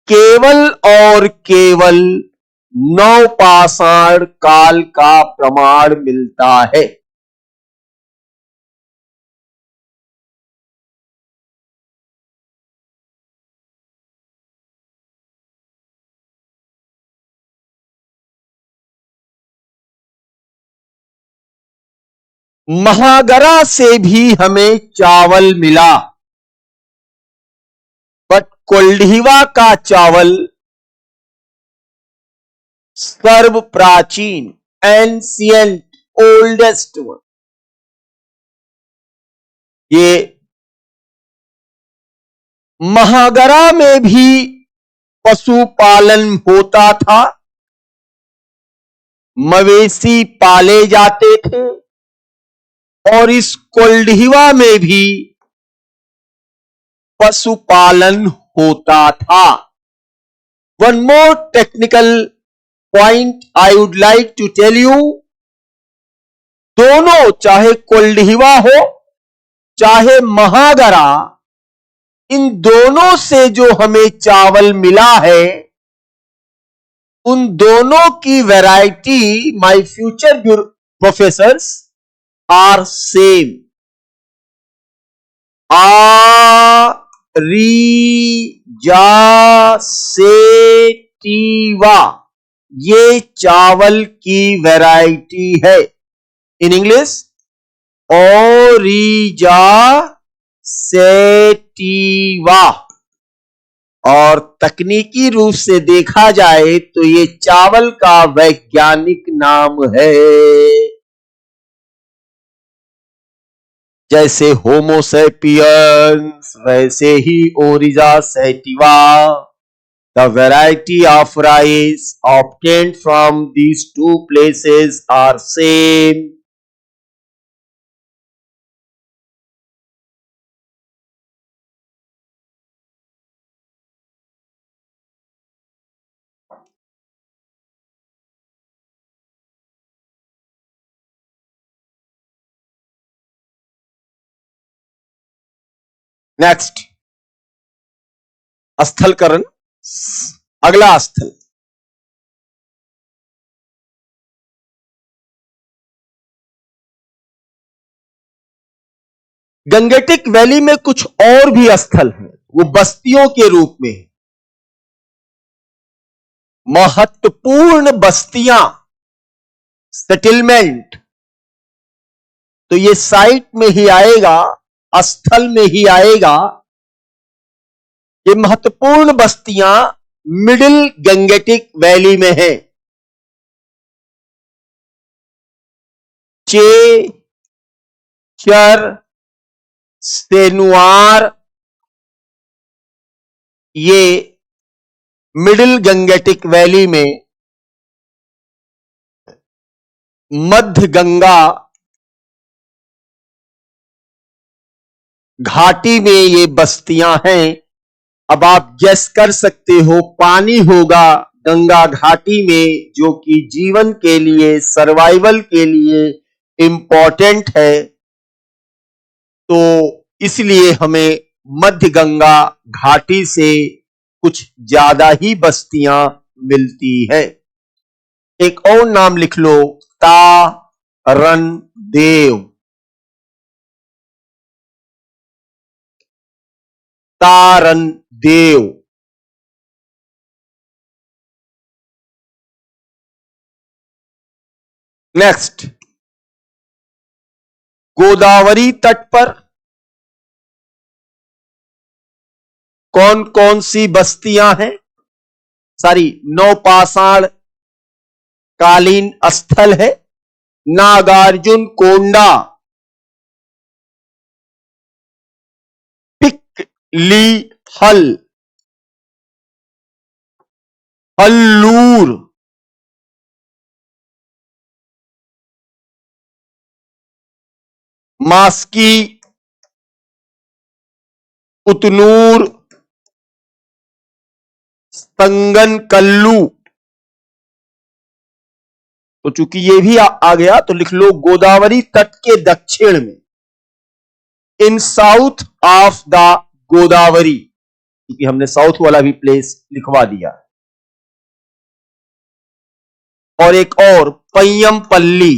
केवल और केवल नवपाषाण काल का प्रमाण मिलता है। महागरा से भी हमें चावल मिला, बट कोल्डिहिवा का चावल सर्व प्राचीन, एंशियंट, ओल्डेस्ट वन, ये महागरा में भी पशुपालन होता था, मवेशी पाले जाते थे, और इस कोल्डिहिवा में भी पशुपालन होता था। One more technical point I would like to tell you, दोनों चाहे कोल्डिहिवा हो चाहे महागरा, इन दोनों से जो हमें चावल मिला है, उन दोनों की variety, my future professors, are same. री जा से टीवा, ये चावल की वैरायटी है। In English, Oryza sativa. और तकनीकी रूप से देखा जाए तो ये चावल का वैज्ञानिक नाम है, जैसे होमो सैपियंस वैसे ही ओरिजा sativa. The variety of rice obtained from these two places are same. Next, स्थलकरण। अगला स्थल, गंगेटिक वैली में कुछ और भी स्थल हैं, वो बस्तियों के रूप में, महत्वपूर्ण बस्तियां, सेटलमेंट। तो ये साइट में ही आएगा, स्थल में ही आएगा। ये महत्वपूर्ण बस्तियां मिडिल गंगेटिक वैली में है। चे, चर, सेनुआर, ये मिडिल गंगेटिक वैली में, मध्य गंगा घाटी में ये बस्तियां हैं। अब आप गेस कर सकते हो, पानी होगा गंगा घाटी में, जो कि जीवन के लिए, सर्वाइवल के लिए इंपॉर्टेंट है। तो इसलिए हमें मध्य गंगा घाटी से कुछ ज्यादा ही बस्तियां मिलती है। एक और नाम लिख लो, तारन देव। तारन देव। नेक्स्ट, गोदावरी तट पर कौन कौन सी बस्तियां हैं? सारी नवपाषाण कालीन स्थल है। नागार्जुन कोंडा, पिकली हल, हल्लूर, मास्की, उतनूर, संगन कल्लू। तो चूंकि ये भी आ गया तो लिख लो गोदावरी तट के दक्षिण में, इन साउथ ऑफ द गोदावरी, क्योंकि हमने साउथ वाला भी प्लेस लिखवा दिया। और एक और पय्यमपल्ली,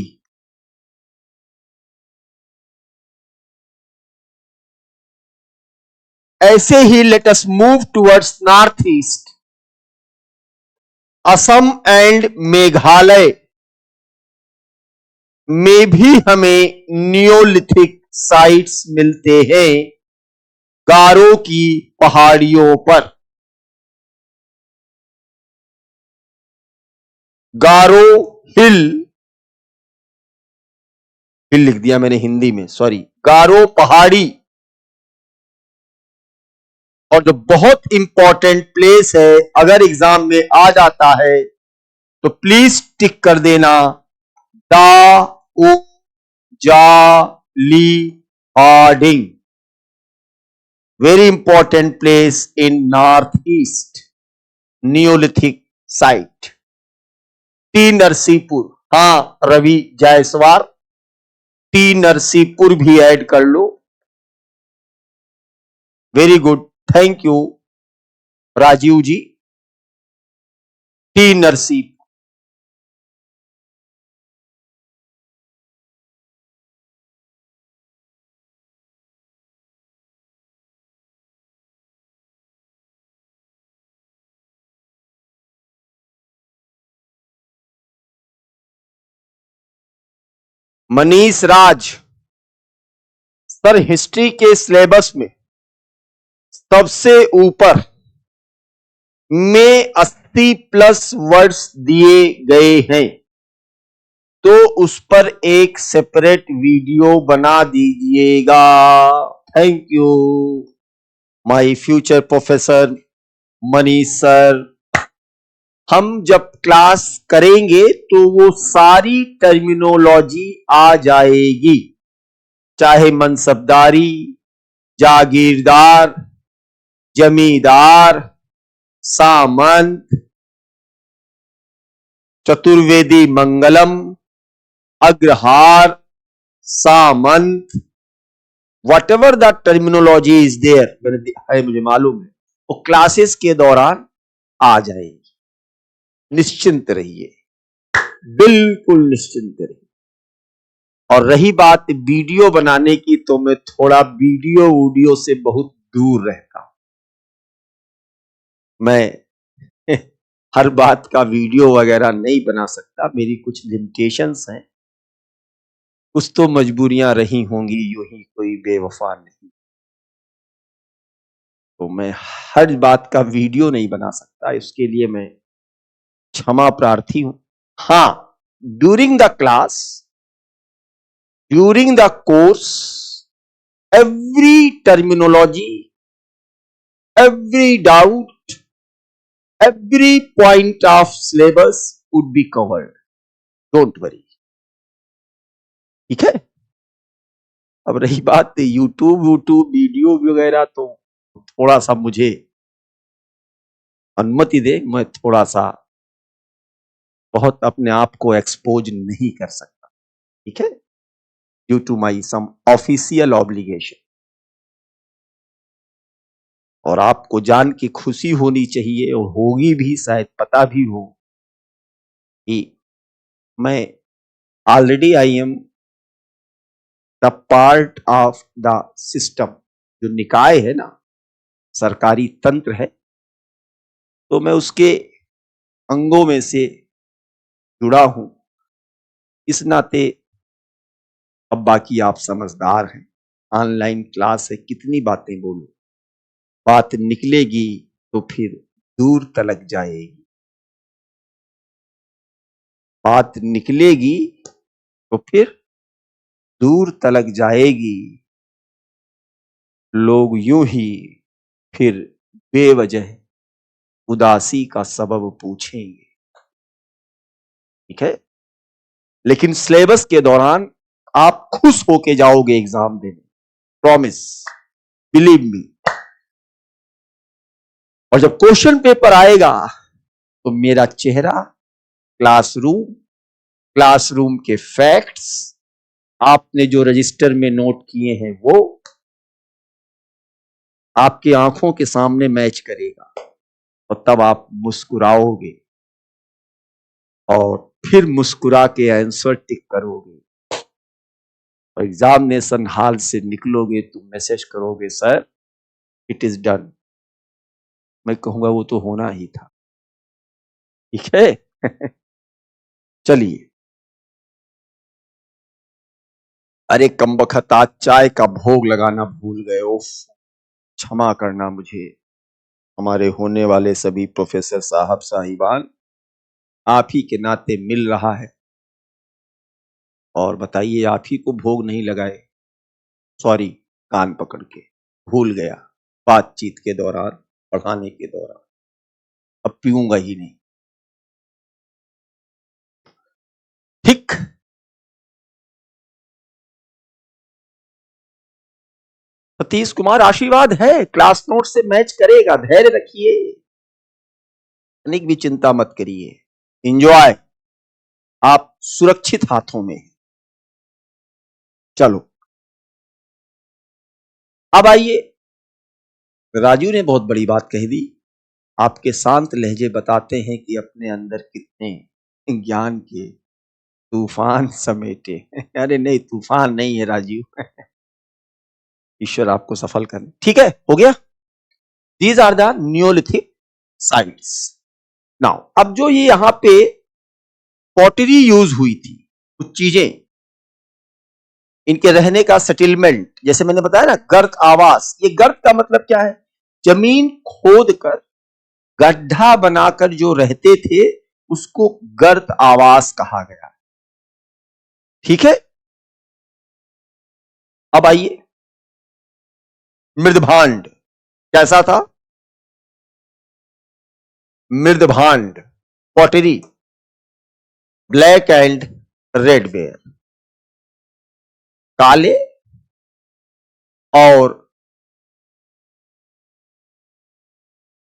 ऐसे ही let us move towards north east, Assam and Meghalaya में भी हमें नियोलिथिक साइट्स मिलते हैं गारो की पहाड़ियों पर। गारो हिल, हिल लिख दिया मैंने हिंदी में, सॉरी, गारो पहाड़ी। और जो बहुत इंपॉर्टेंट प्लेस है, अगर एग्जाम में आ जाता है तो प्लीज टिक कर देना, Daojali Hading, very important place in north east, neolithic site. T Narsipur, हां रवि जायसवाल, टी नरसीपुर भी ऐड कर लो। Very good, thank you Rajiv ji. T Narsipur, Manish Raj, sir history के सिलेबस में सबसे ऊपर में 80 प्लस वर्ड्स दिए गए हैं, तो उस पर एक सेपरेट वीडियो बना दीजिएगा। Thank you my future professor Manish sir. हम जब क्लास करेंगे तो वो सारी टर्मिनोलॉजी आ जाएगी, चाहे मनसबदारी, जागीरदार, जमींदार, सामंत, चतुर्वेदी मंगलम, अग्रहार, सामंत, whatever the terminology is there, मुझे मालूम है, वो क्लासेस के दौरान आ जाएगी। निश्चिंत रहिए, बिल्कुल निश्चिंत रहिए। और रही बात वीडियो बनाने की, तो मैं थोड़ा वीडियो से बहुत दूर रहता हूं। मैं हर बात का वीडियो वगैरह नहीं बना सकता, मेरी कुछ लिमिटेशंस हैं, कुछ तो मजबूरियां रही होंगी, यूं ही कोई बेवफा नहीं, तो मैं हर बात का वीडियो नहीं बना सकता, इसके लिए मैं क्षमा प्रार्थी हूं। हां, during the class, during the course, every terminology, every doubt, every point of syllabus would be covered. Don't worry. ठीक है। अब रही बात यूट्यूब वीडियो वगैरह, तो थोड़ा सा मुझे अनुमति दे, मैं थोड़ा सा बहुत अपने आप को एक्सपोज नहीं कर सकता, ठीक है, due to my some official obligation. और आपको जान की खुशी होनी चाहिए, और होगी भी, शायद पता भी हो, कि मैं already I am the part of the system. जो निकाय है ना, सरकारी तंत्र है, तो मैं उसके अंगों में से जुड़ा हूं। इस नाते अब बाकी आप समझदार हैं, ऑनलाइन क्लास है, कितनी बातें बोलो, बात निकलेगी तो फिर दूर तलक जाएगी, बात निकलेगी तो फिर दूर तलक जाएगी। लोग यूं ही फिर बेवजह उदासी का सबब पूछेंगे, ठीक है। लेकिन सिलेबस के दौरान आप आप खुश होके जाओगे एग्जाम देने, प्रॉमिस, बिलीव मी। और जब क्वेश्चन पेपर आएगा तो मेरा चेहरा, क्लासरूम के फैक्ट्स, आपने जो रजिस्टर में नोट किए हैं वो आपकी आंखों के सामने मैच करेगा, और तब आप मुस्कुराओगे और फिर मुस्कुरा के आंसर टिक करोगे, और एग्जामिनेशन हॉल से निकलोगे तो मैसेज करोगे, सर इट इज डन। मैं कहूंगा वो तो होना ही था। ठीक है। चलिए, अरे कमबख्त, आज चाय का भोग लगाना भूल गए, उफ, क्षमा करना मुझे। हमारे होने वाले सभी प्रोफेसर साहब साहिबान, आप ही के नाते मिल रहा है, और बताइए आप ही को भोग नहीं लगाए। सॉरी, कान पकड़ के भूल गया बातचीत के दौरान, पढ़ाने के दौरान। अब पीऊंगा ही नहीं। ठीक, सतीश कुमार आशीर्वाद है, क्लास नोट से मैच करेगा, धैर्य रखिए, तनिक भी चिंता मत करिए, एंजॉय, आप सुरक्षित हाथों में। चलो अब आइए, राजू ने बहुत बड़ी बात कह दी। आपके शांत लहजे बताते हैं कि अपने अंदर कितने ज्ञान के तूफान समेटे। अरे नहीं, तूफान नहीं है राजीव, ईश्वर आपको सफल करे। ठीक है, हो गया। These are the neolithic sites. Now, अब जो ये यहां पे पॉटरी यूज हुई थी, कुछ चीजें, इनके रहने का सेटलमेंट, जैसे मैंने बताया ना, गर्त आवास। ये गर्त का मतलब क्या है? जमीन खोद कर गड्ढा बनाकर जो रहते थे उसको गर्त आवास कहा गया। ठीक है, अब आइए, मृदभांड कैसा था? मृदभांड, pottery, black and red ware, काले और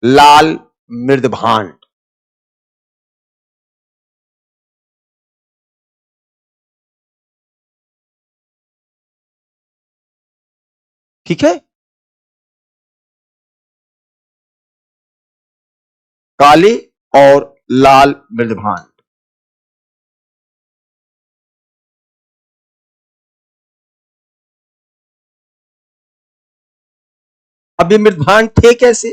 लाल मृदभांड। ठीक है, काले और लाल मृदभांड। अब ये मृदभांड थे कैसे?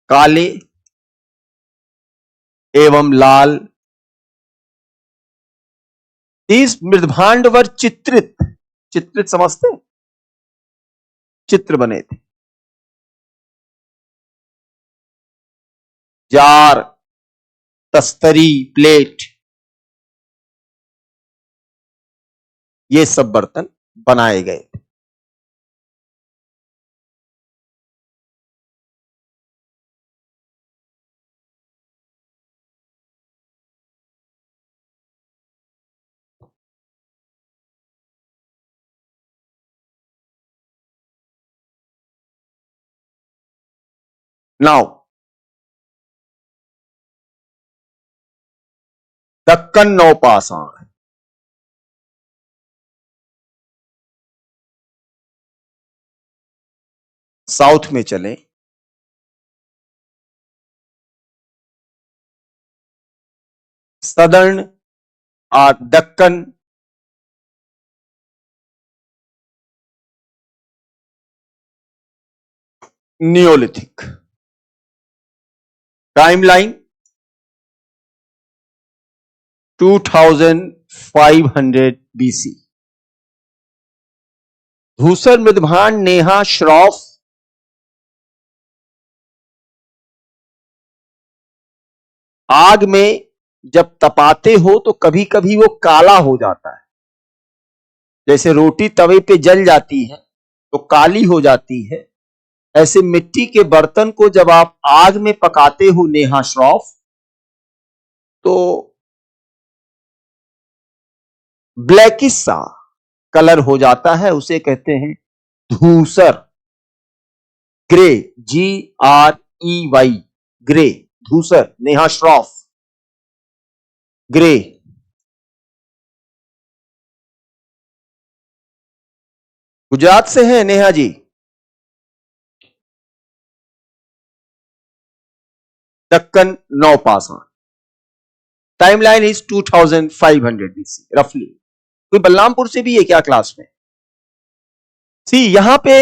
काले एवं लाल। इस मृदभांड वर चित्रित, चित्रित समझते हैं? चित्र बने थे, जार, तस्तरी, प्लेट, ये सब बर्तन बनाए गए थे। नाउ, दक्कन नौपाषाण, साउथ में चले, southern Deccan, Neolithic. Timeline 2500 BC। धूसर मृदभांड, नेहा, श्रॉफ, आग में जब तपाते हो तो कभी कभी वो काला हो जाता है, जैसे रोटी तवे पे जल जाती है तो काली हो जाती है, ऐसे मिट्टी के बर्तन को जब आप आग में पकाते हो नेहा, श्रॉफ, तो ब्लैकिश सा कलर हो जाता है, उसे कहते हैं धूसर। ग्रे, GREY, ग्रे, धूसर। नेहा श्रॉफ, ग्रे। गुजरात से हैं नेहा जी। दक्कन 9 पासा। टाइमलाइन इज 2500 BC रफली। कोई बलरामपुर से भी है क्या क्लास में? सी, यहां पे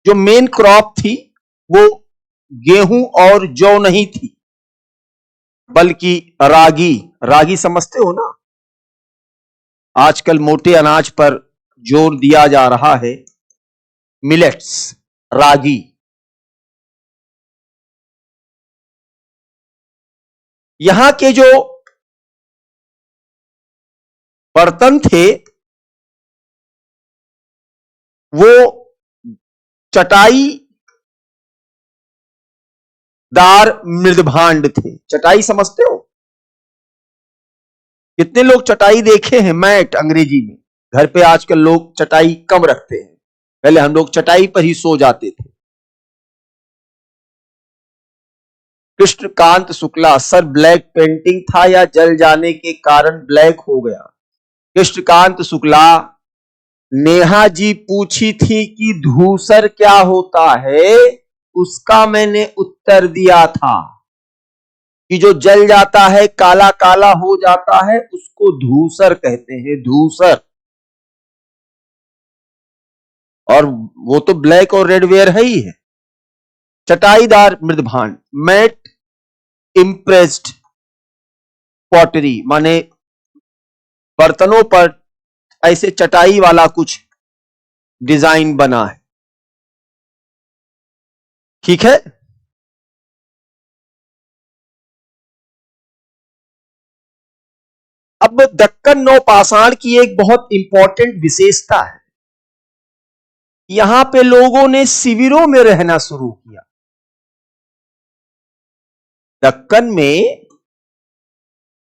जो मेन क्रॉप थी वो गेहूं और जौ नहीं थी, बल्कि रागी। रागी समझते हो ना? आजकल मोटे अनाज पर जोर दिया जा रहा है, मिलेट्स, रागी। यहां के जो बर्तन थे वो चटाई दार मृदभांड थे। चटाई समझते हो? कितने लोग चटाई देखे हैं? मैट अंग्रेजी में। घर पे आजकल लोग चटाई कम रखते हैं, पहले हम लोग चटाई पर ही सो जाते थे। Krishnakant Shukla, sir black painting था या जल जाने के कारण ब्लैक हो गया? कृष्णकांत शुक्ला, नेहा जी पूछी थी कि धूसर क्या होता है, उसका मैंने उत्तर दिया था कि जो जल जाता है, काला काला हो जाता है, उसको धूसर कहते हैं, धूसर। और वो तो ब्लैक और रेड वेयर है ही है। चटाईदार मृदभांड, मैट इम्प्रेस्ड पॉटरी, माने बर्तनों पर ऐसे चटाई वाला कुछ डिजाइन बना है। ठीक है। अब दक्कन नौ पाषाण की एक बहुत इंपॉर्टेंट विशेषता है, यहां पे लोगों ने शिविरों में रहना शुरू किया। दक्कन में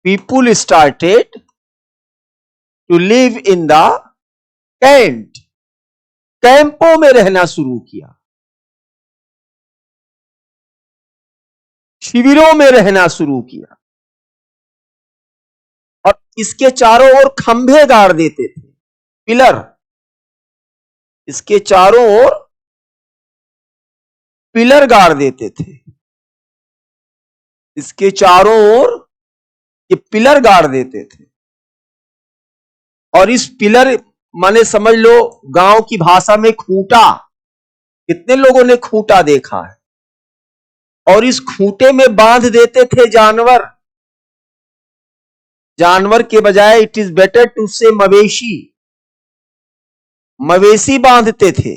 people started to live in the cant, कैंपों में रहना शुरू किया, शिविरों में रहना शुरू किया। और इसके चारों ओर खंभे गाड़ देते थे, पिलर। इसके चारों ओर पिलर गाड़ देते थे, इसके चारों ओर ये पिलर गाड़ देते थे। और इस पिलर माने समझ लो गांव की भाषा में खूंटा। कितने लोगों ने खूंटा देखा है? और इस खूंटे में बांध देते थे जानवर। जानवर के बजाय इट इज बेटर टू से मवेशी, मवेशी बांधते थे,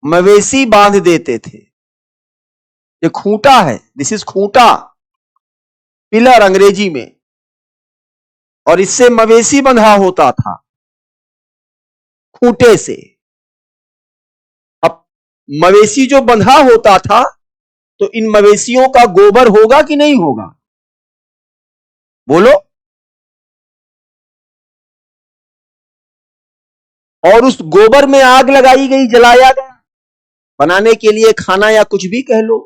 मवेशी बांध देते थे। ये खूंटा है, दिस इज खूंटा, पिलर अंग्रेजी में। और इससे मवेशी बंधा होता था खूंटे से। अब मवेशी जो बंधा होता था तो इन मवेशियों का गोबर होगा कि नहीं होगा? बोलो। और उस गोबर में आग लगाई गई, जलाया गया, बनाने के लिए खाना या कुछ भी कह लो।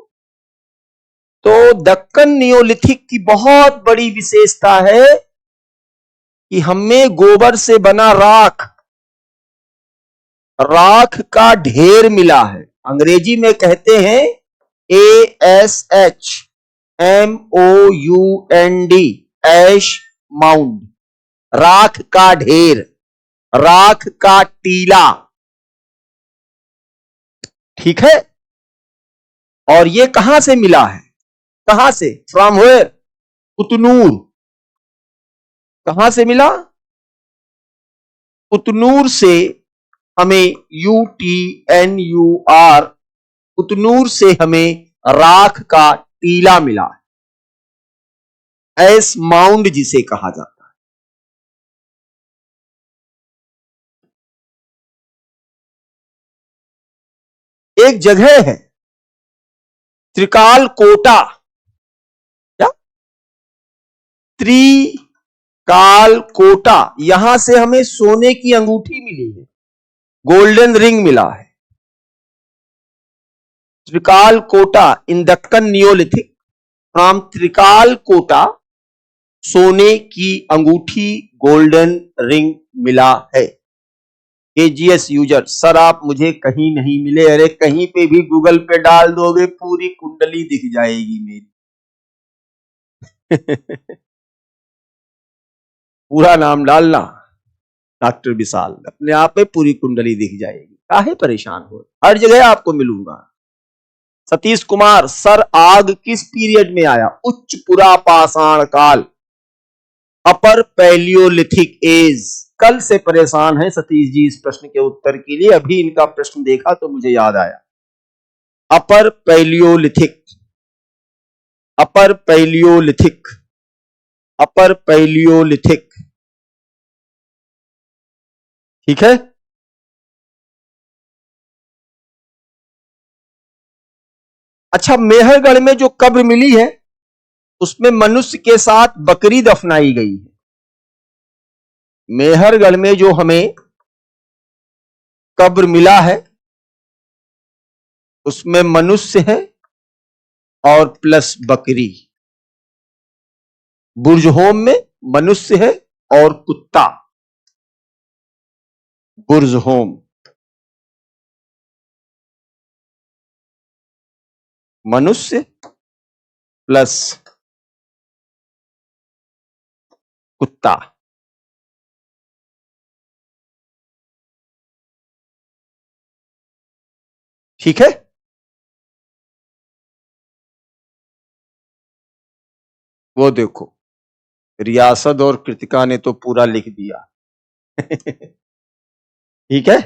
तो दक्कन नियोलिथिक की बहुत बड़ी विशेषता है कि हमें गोबर से बना राख, राख का ढेर मिला है। अंग्रेजी में कहते हैं ASHMOUND, ऐश माउंड, राख का ढेर, राख का टीला। ठीक है। और ये कहां से मिला है? कहां से? From where? कुतनूर। कहां से मिला? कुतनूर से हमें UTNUR, कुतनूर से हमें राख का टीला मिला, ऐस माउंड जिसे कहा जाता है। एक जगह है त्रिकाल कोटा, क्या त्रिकालकोटा, यहां से हमें सोने की अंगूठी मिली है, गोल्डन रिंग मिला है। त्रिकालकोटा इन दक्कन नियोलिथिक, फ्रॉम त्रिकालकोटा सोने की अंगूठी, गोल्डन रिंग मिला है। एजीएस यूजर, सर आप मुझे कहीं नहीं मिले। अरे कहीं पे भी गूगल पे डाल दोगे पूरी कुंडली दिख जाएगी मेरी। पूरा नाम डालना डॉक्टर विशाल, अपने आप में पूरी कुंडली दिख जाएगी, काहे परेशान हो, हर जगह आपको मिलूंगा। सतीश कुमार, सर आग किस पीरियड में आया? उच्च पुरा पाषाण काल, अपर पैलियोलिथिक एज। कल से परेशान है सतीश जी इस प्रश्न के उत्तर के लिए, अभी इनका प्रश्न देखा तो मुझे याद आया। अपर पैलियोलिथिक, अपर पैलियोलिथिक, अपर पैलियोलिथिक, ठीक है। अच्छा, मेहरगढ़ में जो कब्र मिली है उसमें मनुष्य के साथ बकरी दफनाई गई है। मेहरगढ़ में जो हमें कब्र मिला है उसमें मनुष्य है और प्लस बकरी। बुर्ज होम में मनुष्य है और कुत्ता। बुर्ज होम मनुष्य प्लस कुत्ता, ठीक है। वो देखो, रियासत और कृतिका ने तो पूरा लिख दिया। ठीक है,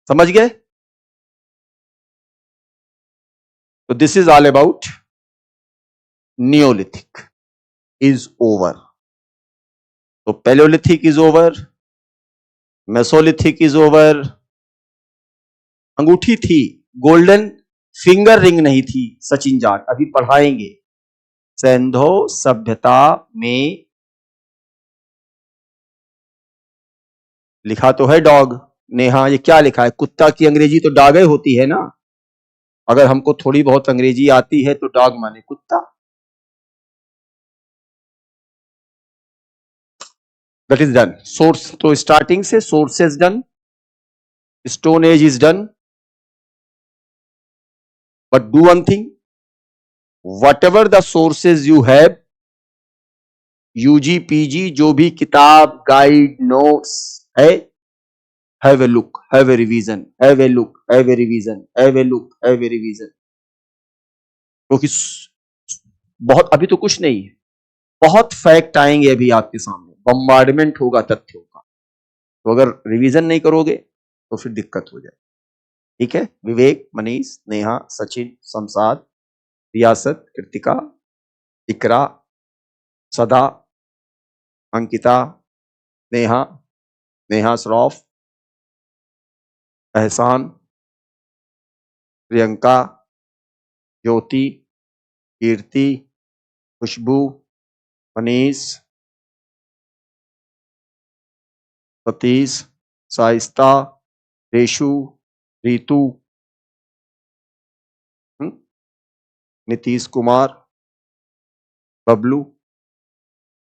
समझ गए? तो this is all about neolithic is over. तो palaeolithic is over, mesolithic is over. अंगूठी थी, गोल्डन फिंगर रिंग नहीं थी सचिन जाट, अभी पढ़ाएंगे। सिंधु सभ्यता में लिखा तो है डॉग, नेहा ये क्या लिखा है? कुत्ता की अंग्रेजी तो डॉग होती है ना। अगर हमको थोड़ी बहुत अंग्रेजी आती है तो डॉग माने कुत्ता। That is done. सोर्स तो स्टार्टिंग से sources done, stone age is done, but do one thing, whatever the sources you UG PG जो भी किताब गाइड नोट्स है, have a look, have a revision, have a look, have a revision, have a look, have a revision. क्योंकि बहुत, अभी तो कुछ नहीं है, बहुत फैक्ट आएंगे अभी आपके सामने, बम्बार्डमेंट होगा तथ्यों का। तो अगर रिवीजन नहीं करोगे तो फिर दिक्कत हो जाए। ठीक है, विवेक, मनीष, नेहा, सचिन, शमशाद, रियासत, कृतिका, इकरा, सदा, अंकिता, नेहा, नेहा श्रॉफ, एहसान, प्रियंका, ज्योति, कीर्ति, खुशबू, मनीष, सतीश, साइस्ता, रेशु, रीतू, नीतीश कुमार, बबलू।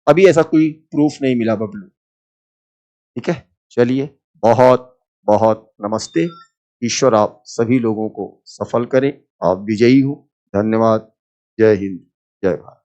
अभी ऐसा कोई प्रूफ नहीं मिला बबलू। ठीक है, चलिए, बहुत बहुत नमस्ते। ईश्वर आप सभी लोगों को सफल करें। आप विजयी हो। धन्यवाद। जय हिंद, जय भारत।